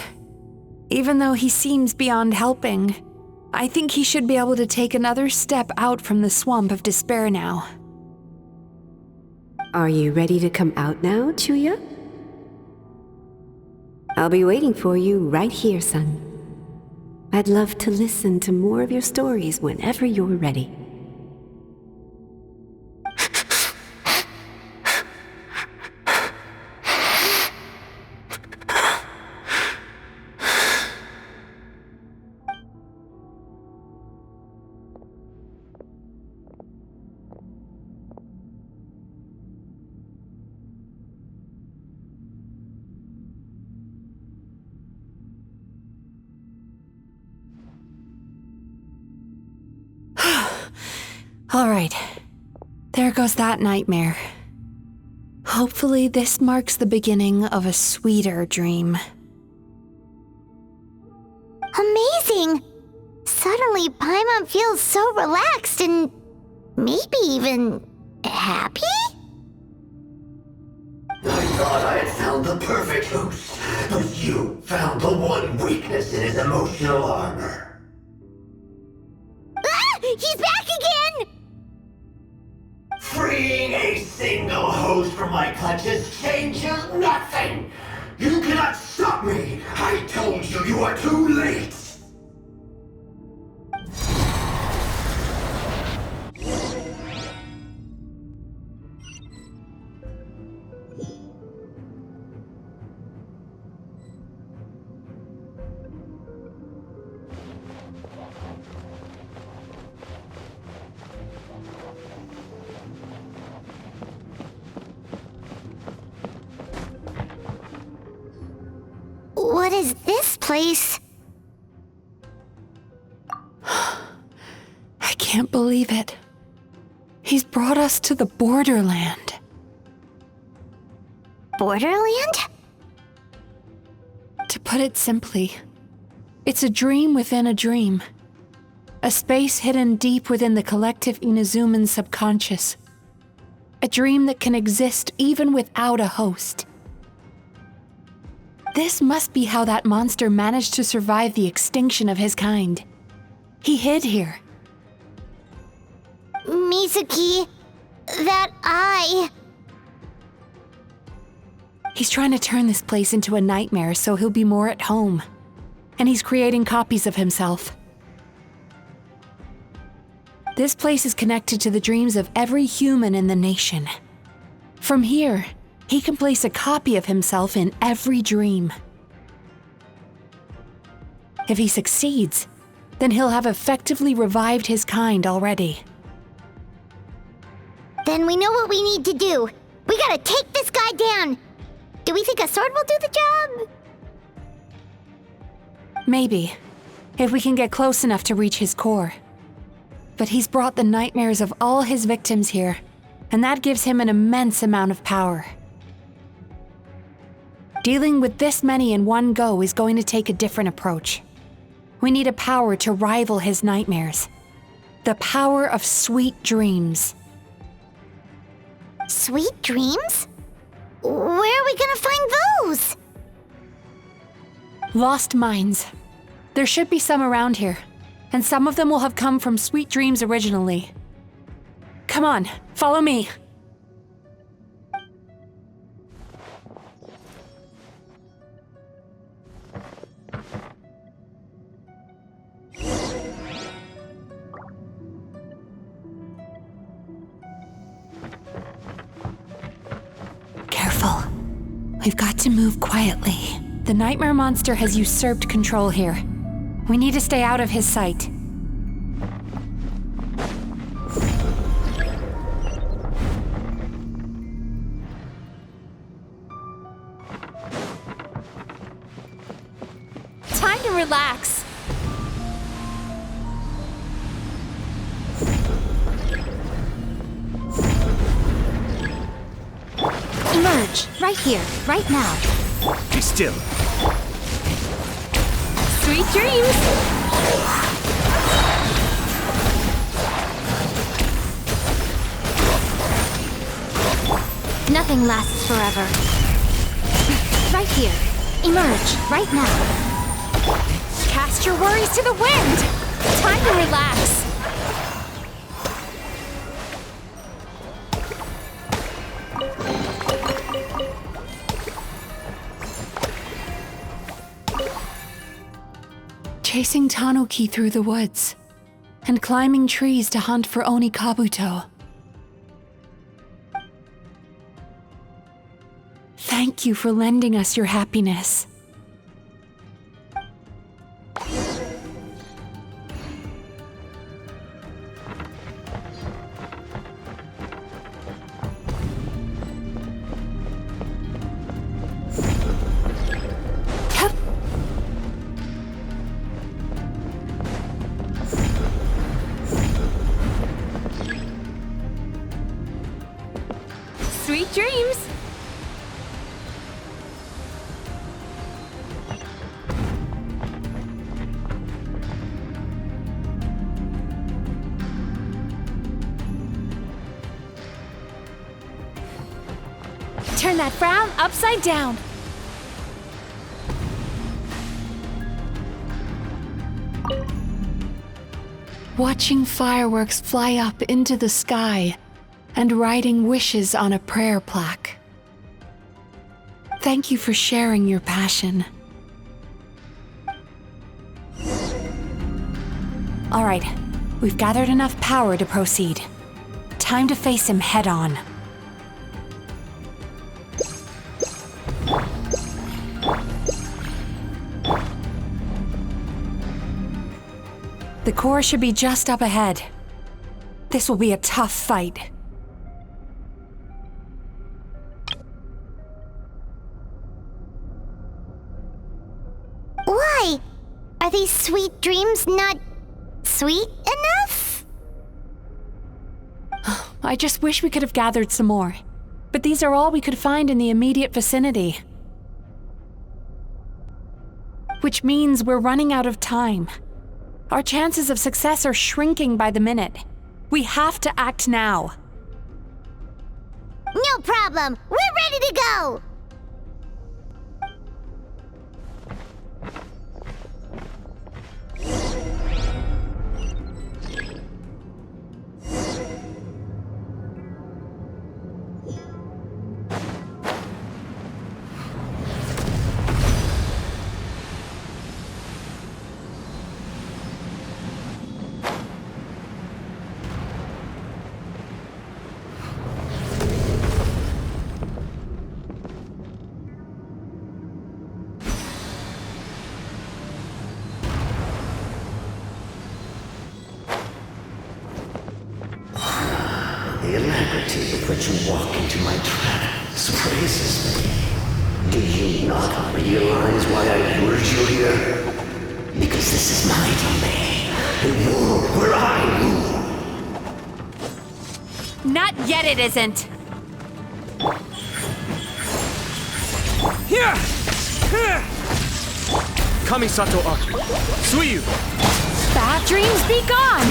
Even though he seems beyond helping, I think he should be able to take another step out from the swamp of despair now. Are you ready to come out now, Chuya? I'll be waiting for you right here, son. I'd love to listen to more of your stories whenever you're ready. All right, there goes that nightmare. Hopefully this marks the beginning of a sweeter dream. Amazing! Suddenly, Paimon feels so relaxed and maybe even happy? I thought I had found the perfect host, but you found the one weakness in his emotional armor. Ah! He's back again! Freeing a single host from my clutches changes nothing! You cannot stop me! I told you you are too late! What is this place? I can't believe it. He's brought us to the borderland. Borderland? To put it simply, it's a dream within a dream. A space hidden deep within the collective Inazuman subconscious. A dream that can exist even without a host. This must be how that monster managed to survive the extinction of his kind. He hid here. Mizuki, that eye... He's trying to turn this place into a nightmare so he'll be more at home. And he's creating copies of himself. This place is connected to the dreams of every human in the nation. From here, he can place a copy of himself in every dream. If he succeeds, then he'll have effectively revived his kind already. Then we know what we need to do. We gotta take this guy down. Do we think a sword will do the job? Maybe, if we can get close enough to reach his core. But he's brought the nightmares of all his victims here, and that gives him an immense amount of power. Dealing with this many in one go is going to take a different approach. We need a power to rival his nightmares. The power of sweet dreams. Sweet dreams? Where are we gonna find those? Lost minds. There should be some around here, and some of them will have come from sweet dreams originally. Come on, follow me. Careful. We've got to move quietly. The nightmare monster has usurped control here. We need to stay out of his sight. Time to relax. Emerge, right here, right now. Be still. Sweet dreams! Nothing lasts forever. Right here. Emerge, right now. Cast your worries to the wind! Time to relax. Chasing Tanuki through the woods, and climbing trees to hunt for Onikabuto. Thank you for lending us your happiness. Sweet dreams! Turn that frown upside down. Watching fireworks fly up into the sky and writing wishes on a prayer plaque. Thank you for sharing your passion. All right, we've gathered enough power to proceed. Time to face him head on. The core should be just up ahead. This will be a tough fight. Why? Are these sweet dreams not sweet enough? I just wish we could have gathered some more. But these are all we could find in the immediate vicinity. Which means we're running out of time. Our chances of success are shrinking by the minute. We have to act now. No problem. We're ready to go. The alacrity with which you walk into my trap surprises me. Do you not realize why I lured you here? Because this is my domain, the world where I rule. Not yet, it isn't. Here! Kamisato Aki, Suyu! Bad dreams be gone!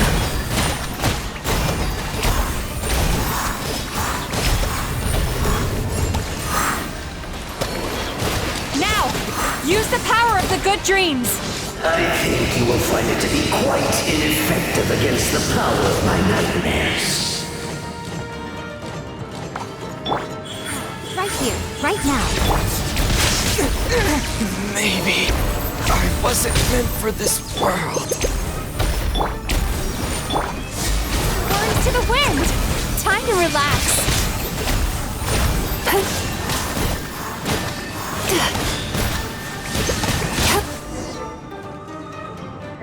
Now, use the power of the good dreams! I think you will find it to be quite ineffective against the power of my nightmares. Right here, right now. Maybe I wasn't meant for this world. Horns to the wind! Time to relax.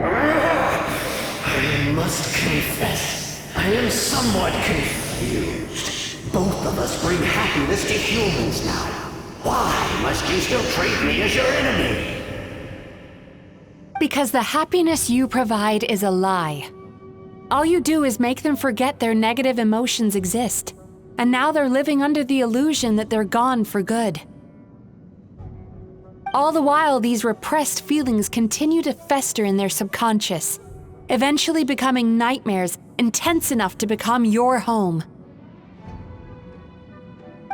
I must confess, I am somewhat confused. Both of us bring happiness to humans now. Why must you still treat me as your enemy? Because the happiness you provide is a lie. All you do is make them forget their negative emotions exist. And now they're living under the illusion that they're gone for good. All the while, these repressed feelings continue to fester in their subconscious, eventually becoming nightmares intense enough to become your home.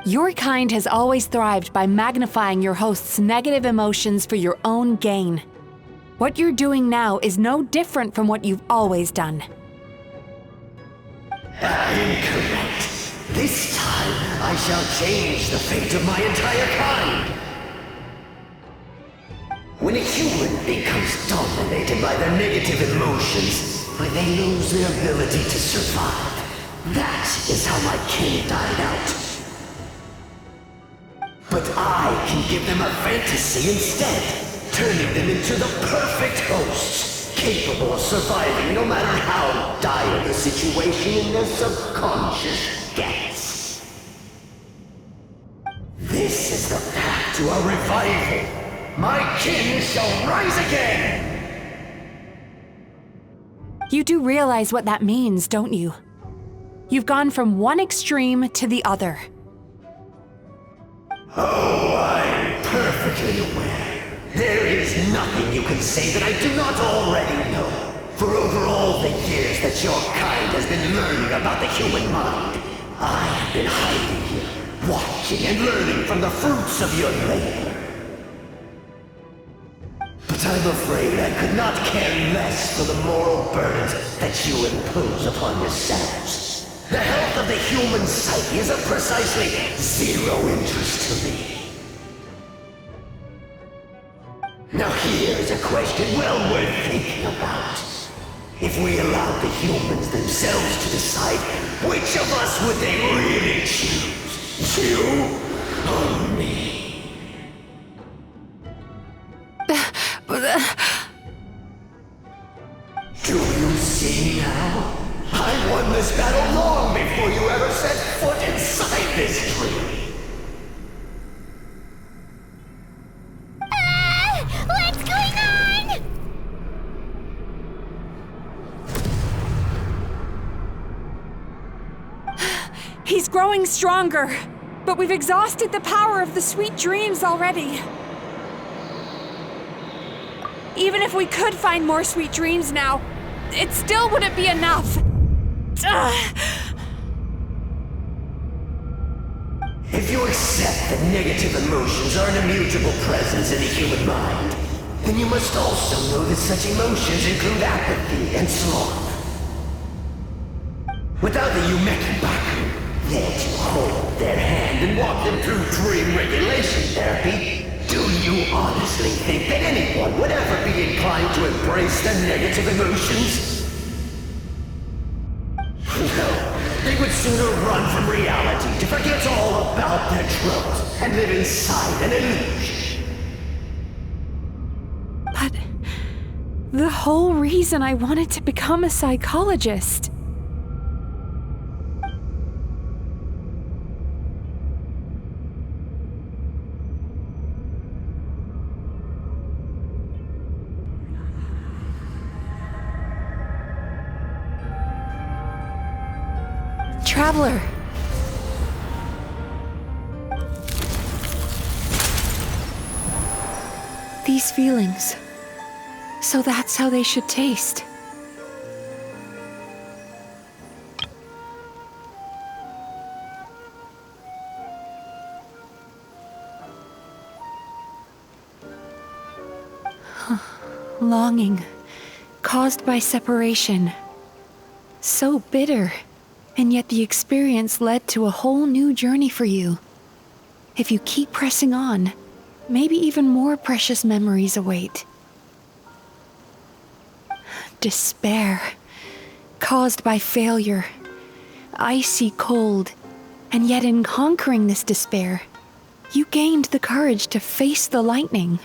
Your kind has always thrived by magnifying your host's negative emotions for your own gain. What you're doing now is no different from what you've always done. Incorrect. This time, I shall change the fate of my entire kind. When a human becomes dominated by their negative emotions, they lose their ability to survive. That is how my kin died out. But I can give them a fantasy instead, turning them into the perfect hosts, capable of surviving no matter how dire the situation in their subconscious gets. This is the path to a revival. My kin shall rise again! You do realize what that means, don't you? You've gone from one extreme to the other. Oh, I'm perfectly aware. There is nothing you can say that I do not already know. For over all the years that your kind has been learning about the human mind, I have been hiding here, watching and learning from the fruits of your labor. But I'm afraid I could not care less for the moral burdens that you impose upon yourselves. The health of the human psyche is of precisely zero interest to me. Now here is a question well worth thinking about. If we allowed the humans themselves to decide, which of us would they really choose? You or me? Do you see now? I won this battle long before you ever set foot inside this tree. What's going on? He's growing stronger, but we've exhausted the power of the sweet dreams already. Even if we could find more sweet dreams now, it still wouldn't be enough. If you accept that negative emotions are an immutable presence in the human mind, then you must also know that such emotions include apathy and sloth. Without the Yumemizuki baku, there to hold their hand and walk them through dream regulation therapy, do you honestly think that anyone would ever be inclined to embrace their negative emotions? No, they would sooner run from reality to forget all about their troubles and live inside an illusion. But the whole reason I wanted to become a psychologist. Traveler! These feelings. So that's how they should taste. Longing, caused by separation. So bitter, and yet the experience led to a whole new journey for you. If you keep pressing on, maybe even more precious memories await. Despair, caused by failure. Icy cold, and yet in conquering this despair, you gained the courage to face the lightning.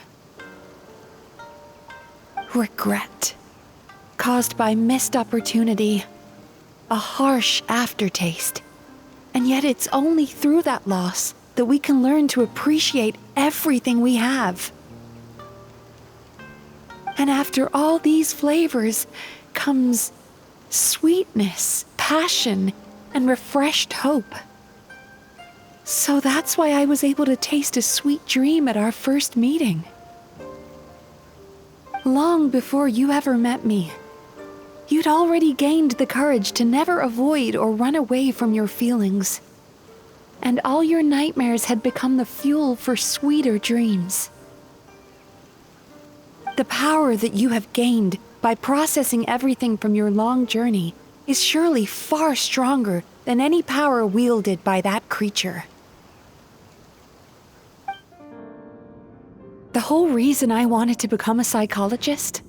Regret, caused by missed opportunity, a harsh aftertaste. And yet it's only through that loss that we can learn to appreciate everything we have. And after all these flavors comes sweetness, passion, and refreshed hope. So that's why I was able to taste a sweet dream at our first meeting. Long before you ever met me, you'd already gained the courage to never avoid or run away from your feelings. And all your nightmares had become the fuel for sweeter dreams. The power that you have gained by processing everything from your long journey is surely far stronger than any power wielded by that creature. The whole reason I wanted to become a psychologist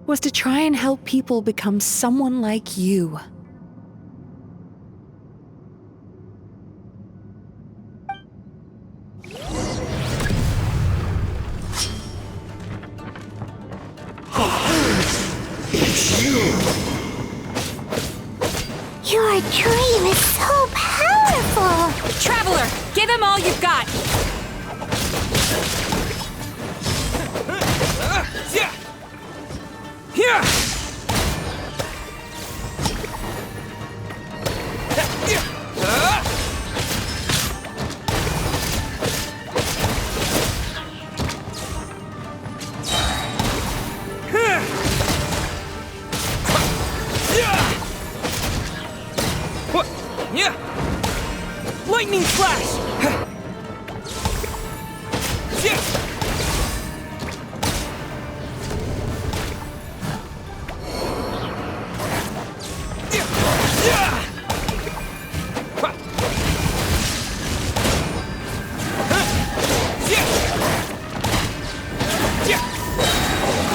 was to try and help people become someone like you. It's you! Your dream is so powerful! Traveler, give him all you've got! Here! Lightning flash!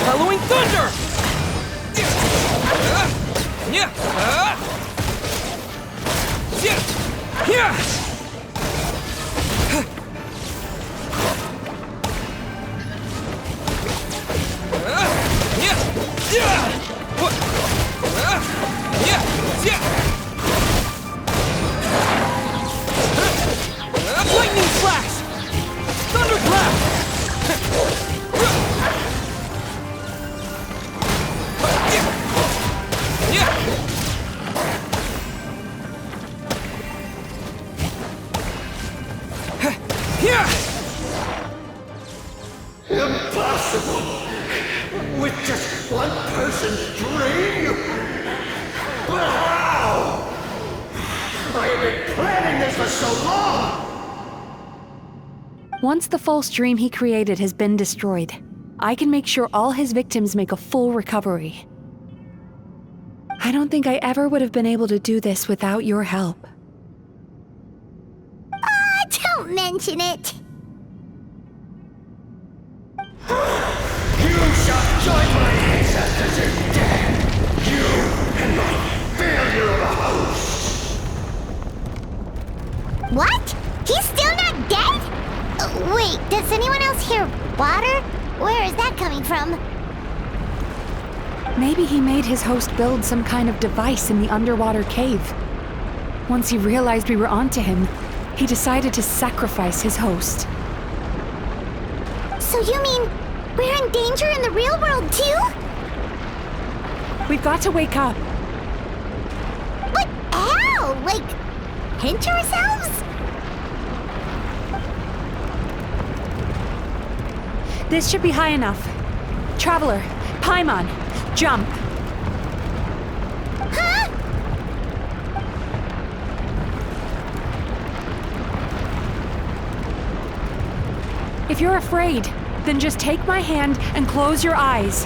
Halloween thunder! Lightning flash! Thunderclap! Impossible! With just one person's dream? But how? I have been planning this for so long! Once the false dream he created has been destroyed, I can make sure all his victims make a full recovery. I don't think I ever would have been able to do this without your help. Don't mention it! You shall join my ancestors in death! You and my failure of a host! What? He's still not dead? Wait, does anyone else hear water? Where is that coming from? Maybe he made his host build some kind of device in the underwater cave. Once he realized we were onto him, he decided to sacrifice his host. So you mean we're in danger in the real world too? We've got to wake up. But how? like, pinch ourselves? This should be high enough. Traveler, Paimon, jump. Huh? If you're afraid, then just take my hand and close your eyes.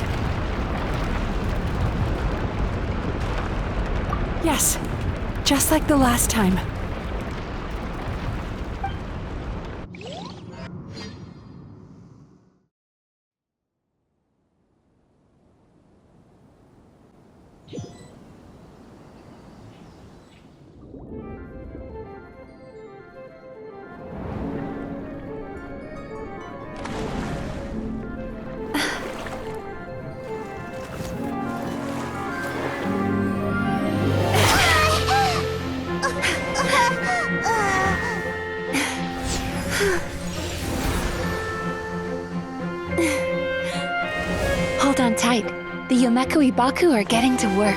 Yes, just like the last time. Hold on tight. The Yumemizuki Baku are getting to work.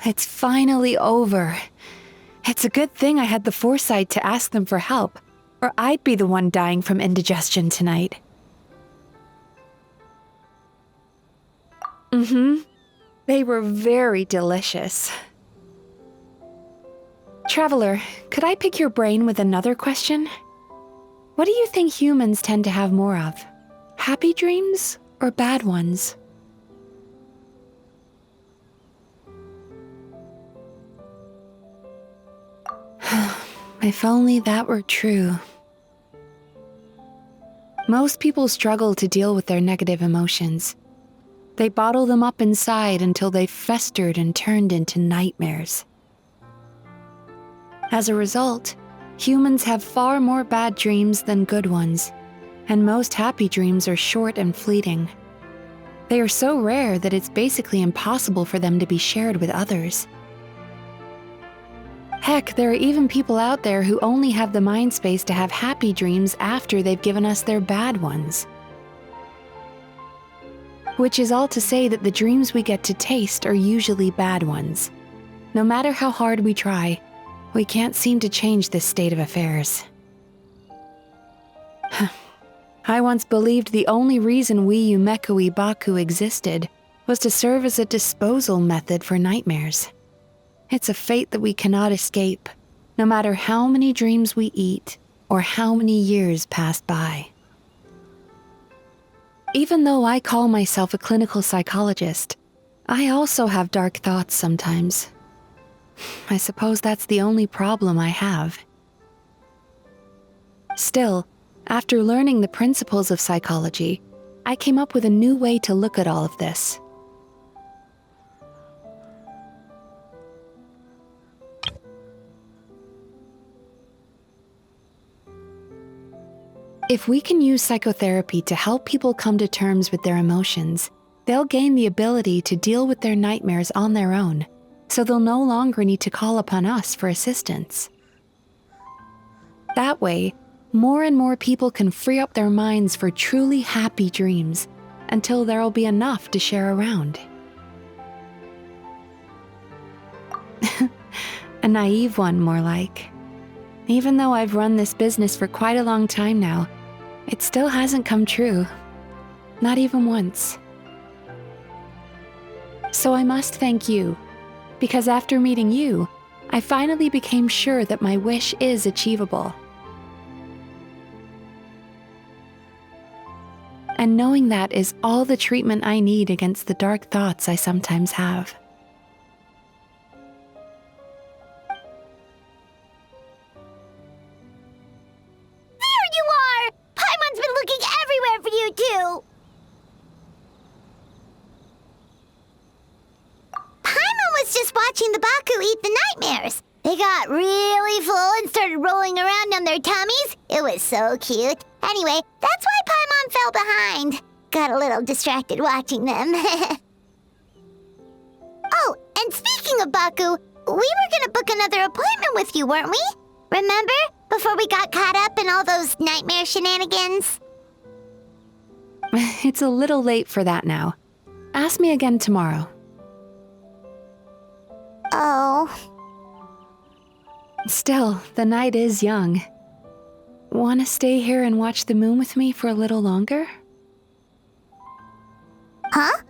It's finally over. It's a good thing I had the foresight to ask them for help, or I'd be the one dying from indigestion tonight. They were very delicious. Traveler, could I pick your brain with another question? What do you think humans tend to have more of? Happy dreams or bad ones? If only that were true. Most people struggle to deal with their negative emotions. They bottle them up inside until they've festered and turned into nightmares. As a result, humans have far more bad dreams than good ones, and most happy dreams are short and fleeting. They are so rare that it's basically impossible for them to be shared with others. Heck, there are even people out there who only have the mind space to have happy dreams after they've given us their bad ones. Which is all to say that the dreams we get to taste are usually bad ones. No matter how hard we try, we can't seem to change this state of affairs. I once believed the only reason we Yumemizuki Baku existed was to serve as a disposal method for nightmares. It's a fate that we cannot escape, no matter how many dreams we eat or how many years pass by. Even though I call myself a clinical psychologist, I also have dark thoughts sometimes. I suppose that's the only problem I have. Still, after learning the principles of psychology, I came up with a new way to look at all of this. If we can use psychotherapy to help people come to terms with their emotions, they'll gain the ability to deal with their nightmares on their own, so they'll no longer need to call upon us for assistance. That way, more and more people can free up their minds for truly happy dreams until there'll be enough to share around. A naive one, more like. Even though I've run this business for quite a long time now, it still hasn't come true. Not even once. So I must thank you, because after meeting you, I finally became sure that my wish is achievable. And knowing that is all the treatment I need against the dark thoughts I sometimes have. There you are! Paimon's been looking everywhere for you, too! Paimon was just watching the baku eat the nightmares. They got really full and started rolling around on their tummies. It was so cute. Anyway, that's why Paimon fell behind. Got a little distracted watching them. Oh, and speaking of baku, we were gonna book another appointment with you, weren't we? Remember? Before we got caught up in all those nightmare shenanigans? It's a little late for that now. Ask me again tomorrow. Oh. Still, the night is young. Want to stay here and watch the moon with me for a little longer? Huh?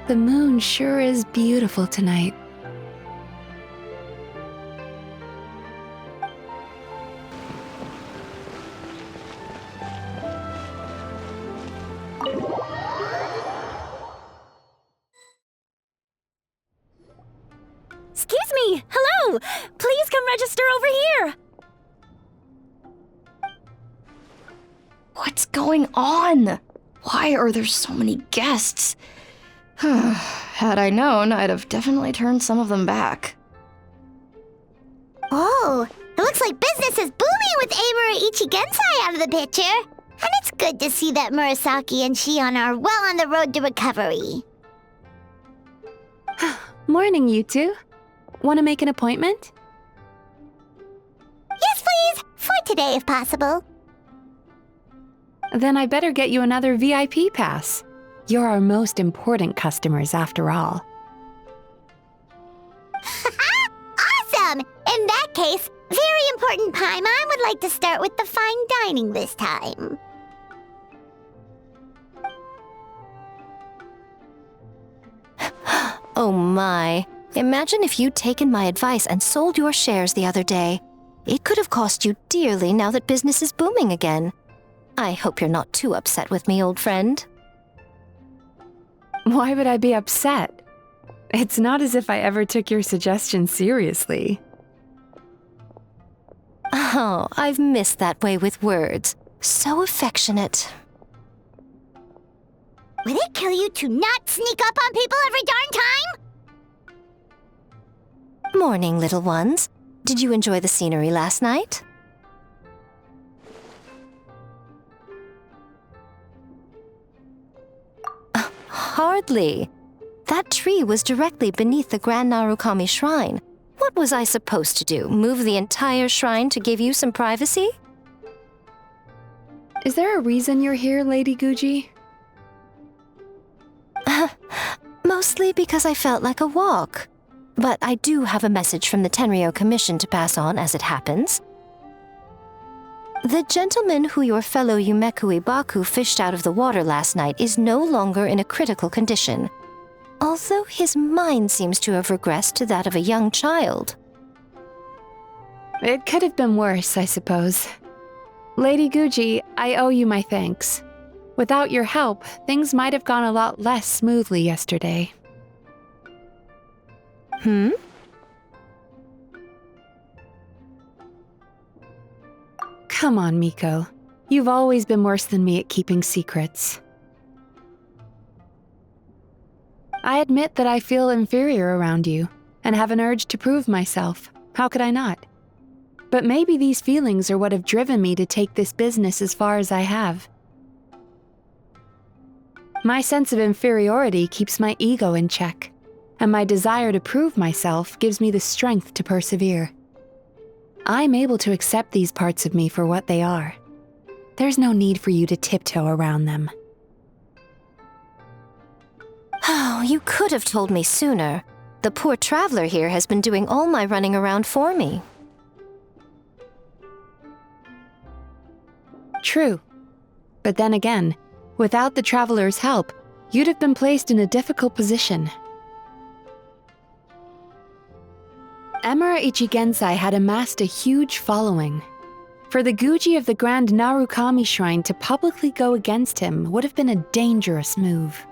The moon sure is beautiful tonight. Excuse me! Hello! Please come register over here! What's going on? Why are there so many guests? Had I known, I'd have definitely turned some of them back. Oh, it looks like business is booming with Amura Ichigensai out of the picture. And it's good to see that Murasaki and Shion are well on the road to recovery. Morning, you two. Want to make an appointment? Yes, please. For today, if possible. Then I better get you another VIP pass. You're our most important customers, after all. Awesome! In that case, very important Paimon would like to start with the fine dining this time. Oh my. Imagine if you'd taken my advice and sold your shares the other day. It could have cost you dearly now that business is booming again. I hope you're not too upset with me, old friend. Why would I be upset? It's not as if I ever took your suggestion seriously. Oh, I've missed that way with words. So affectionate. Would it kill you to not sneak up on people every darn time? Morning, little ones. Did you enjoy the scenery last night? Hardly. That tree was directly beneath the Grand Narukami Shrine. What was I supposed to do? Move the entire shrine to give you some privacy? Is there a reason you're here, Lady Guji? Mostly because I felt like a walk. But I do have a message from the Tenryo Commission to pass on as it happens. The gentleman who your fellow Yumekui Baku fished out of the water last night is no longer in a critical condition, although his mind seems to have regressed to that of a young child. It could have been worse, I suppose. Lady Guji, I owe you my thanks. Without your help, things might have gone a lot less smoothly yesterday. Come on, Miko. You've always been worse than me at keeping secrets. I admit that I feel inferior around you, and have an urge to prove myself. How could I not? But maybe these feelings are what have driven me to take this business as far as I have. My sense of inferiority keeps my ego in check, and my desire to prove myself gives me the strength to persevere. I'm able to accept these parts of me for what they are. There's no need for you to tiptoe around them. Oh, you could have told me sooner. The poor traveler here has been doing all my running around for me. True. But then again, without the traveler's help, you'd have been placed in a difficult position. Emera Ichigensai had amassed a huge following. For the Guji of the Grand Narukami Shrine to publicly go against him would have been a dangerous move.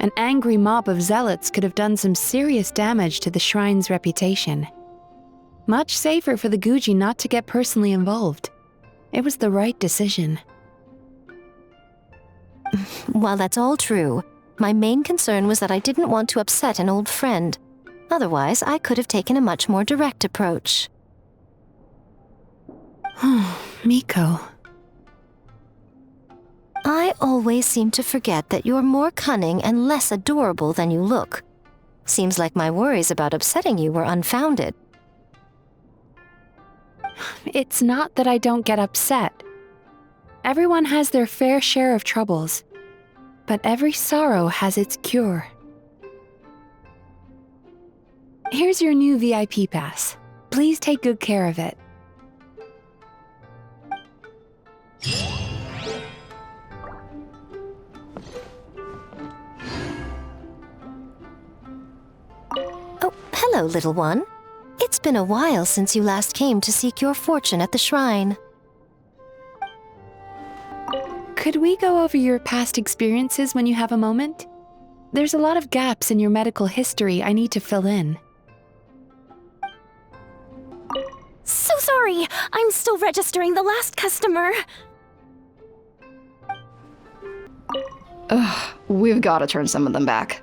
An angry mob of zealots could have done some serious damage to the shrine's reputation. Much safer for the Guji not to get personally involved. It was the right decision. While that's all true, my main concern was that I didn't want to upset an old friend. Otherwise, I could have taken a much more direct approach. Miko. I always seem to forget that you're more cunning and less adorable than you look. Seems like my worries about upsetting you were unfounded. It's not that I don't get upset. Everyone has their fair share of troubles, but every sorrow has its cure. Here's your new VIP pass. Please take good care of it. Oh, hello, little one. It's been a while since you last came to seek your fortune at the shrine. Could we go over your past experiences when you have a moment? There's a lot of gaps in your medical history I need to fill in. So sorry! I'm still registering the last customer. Ugh, we've got to turn some of them back.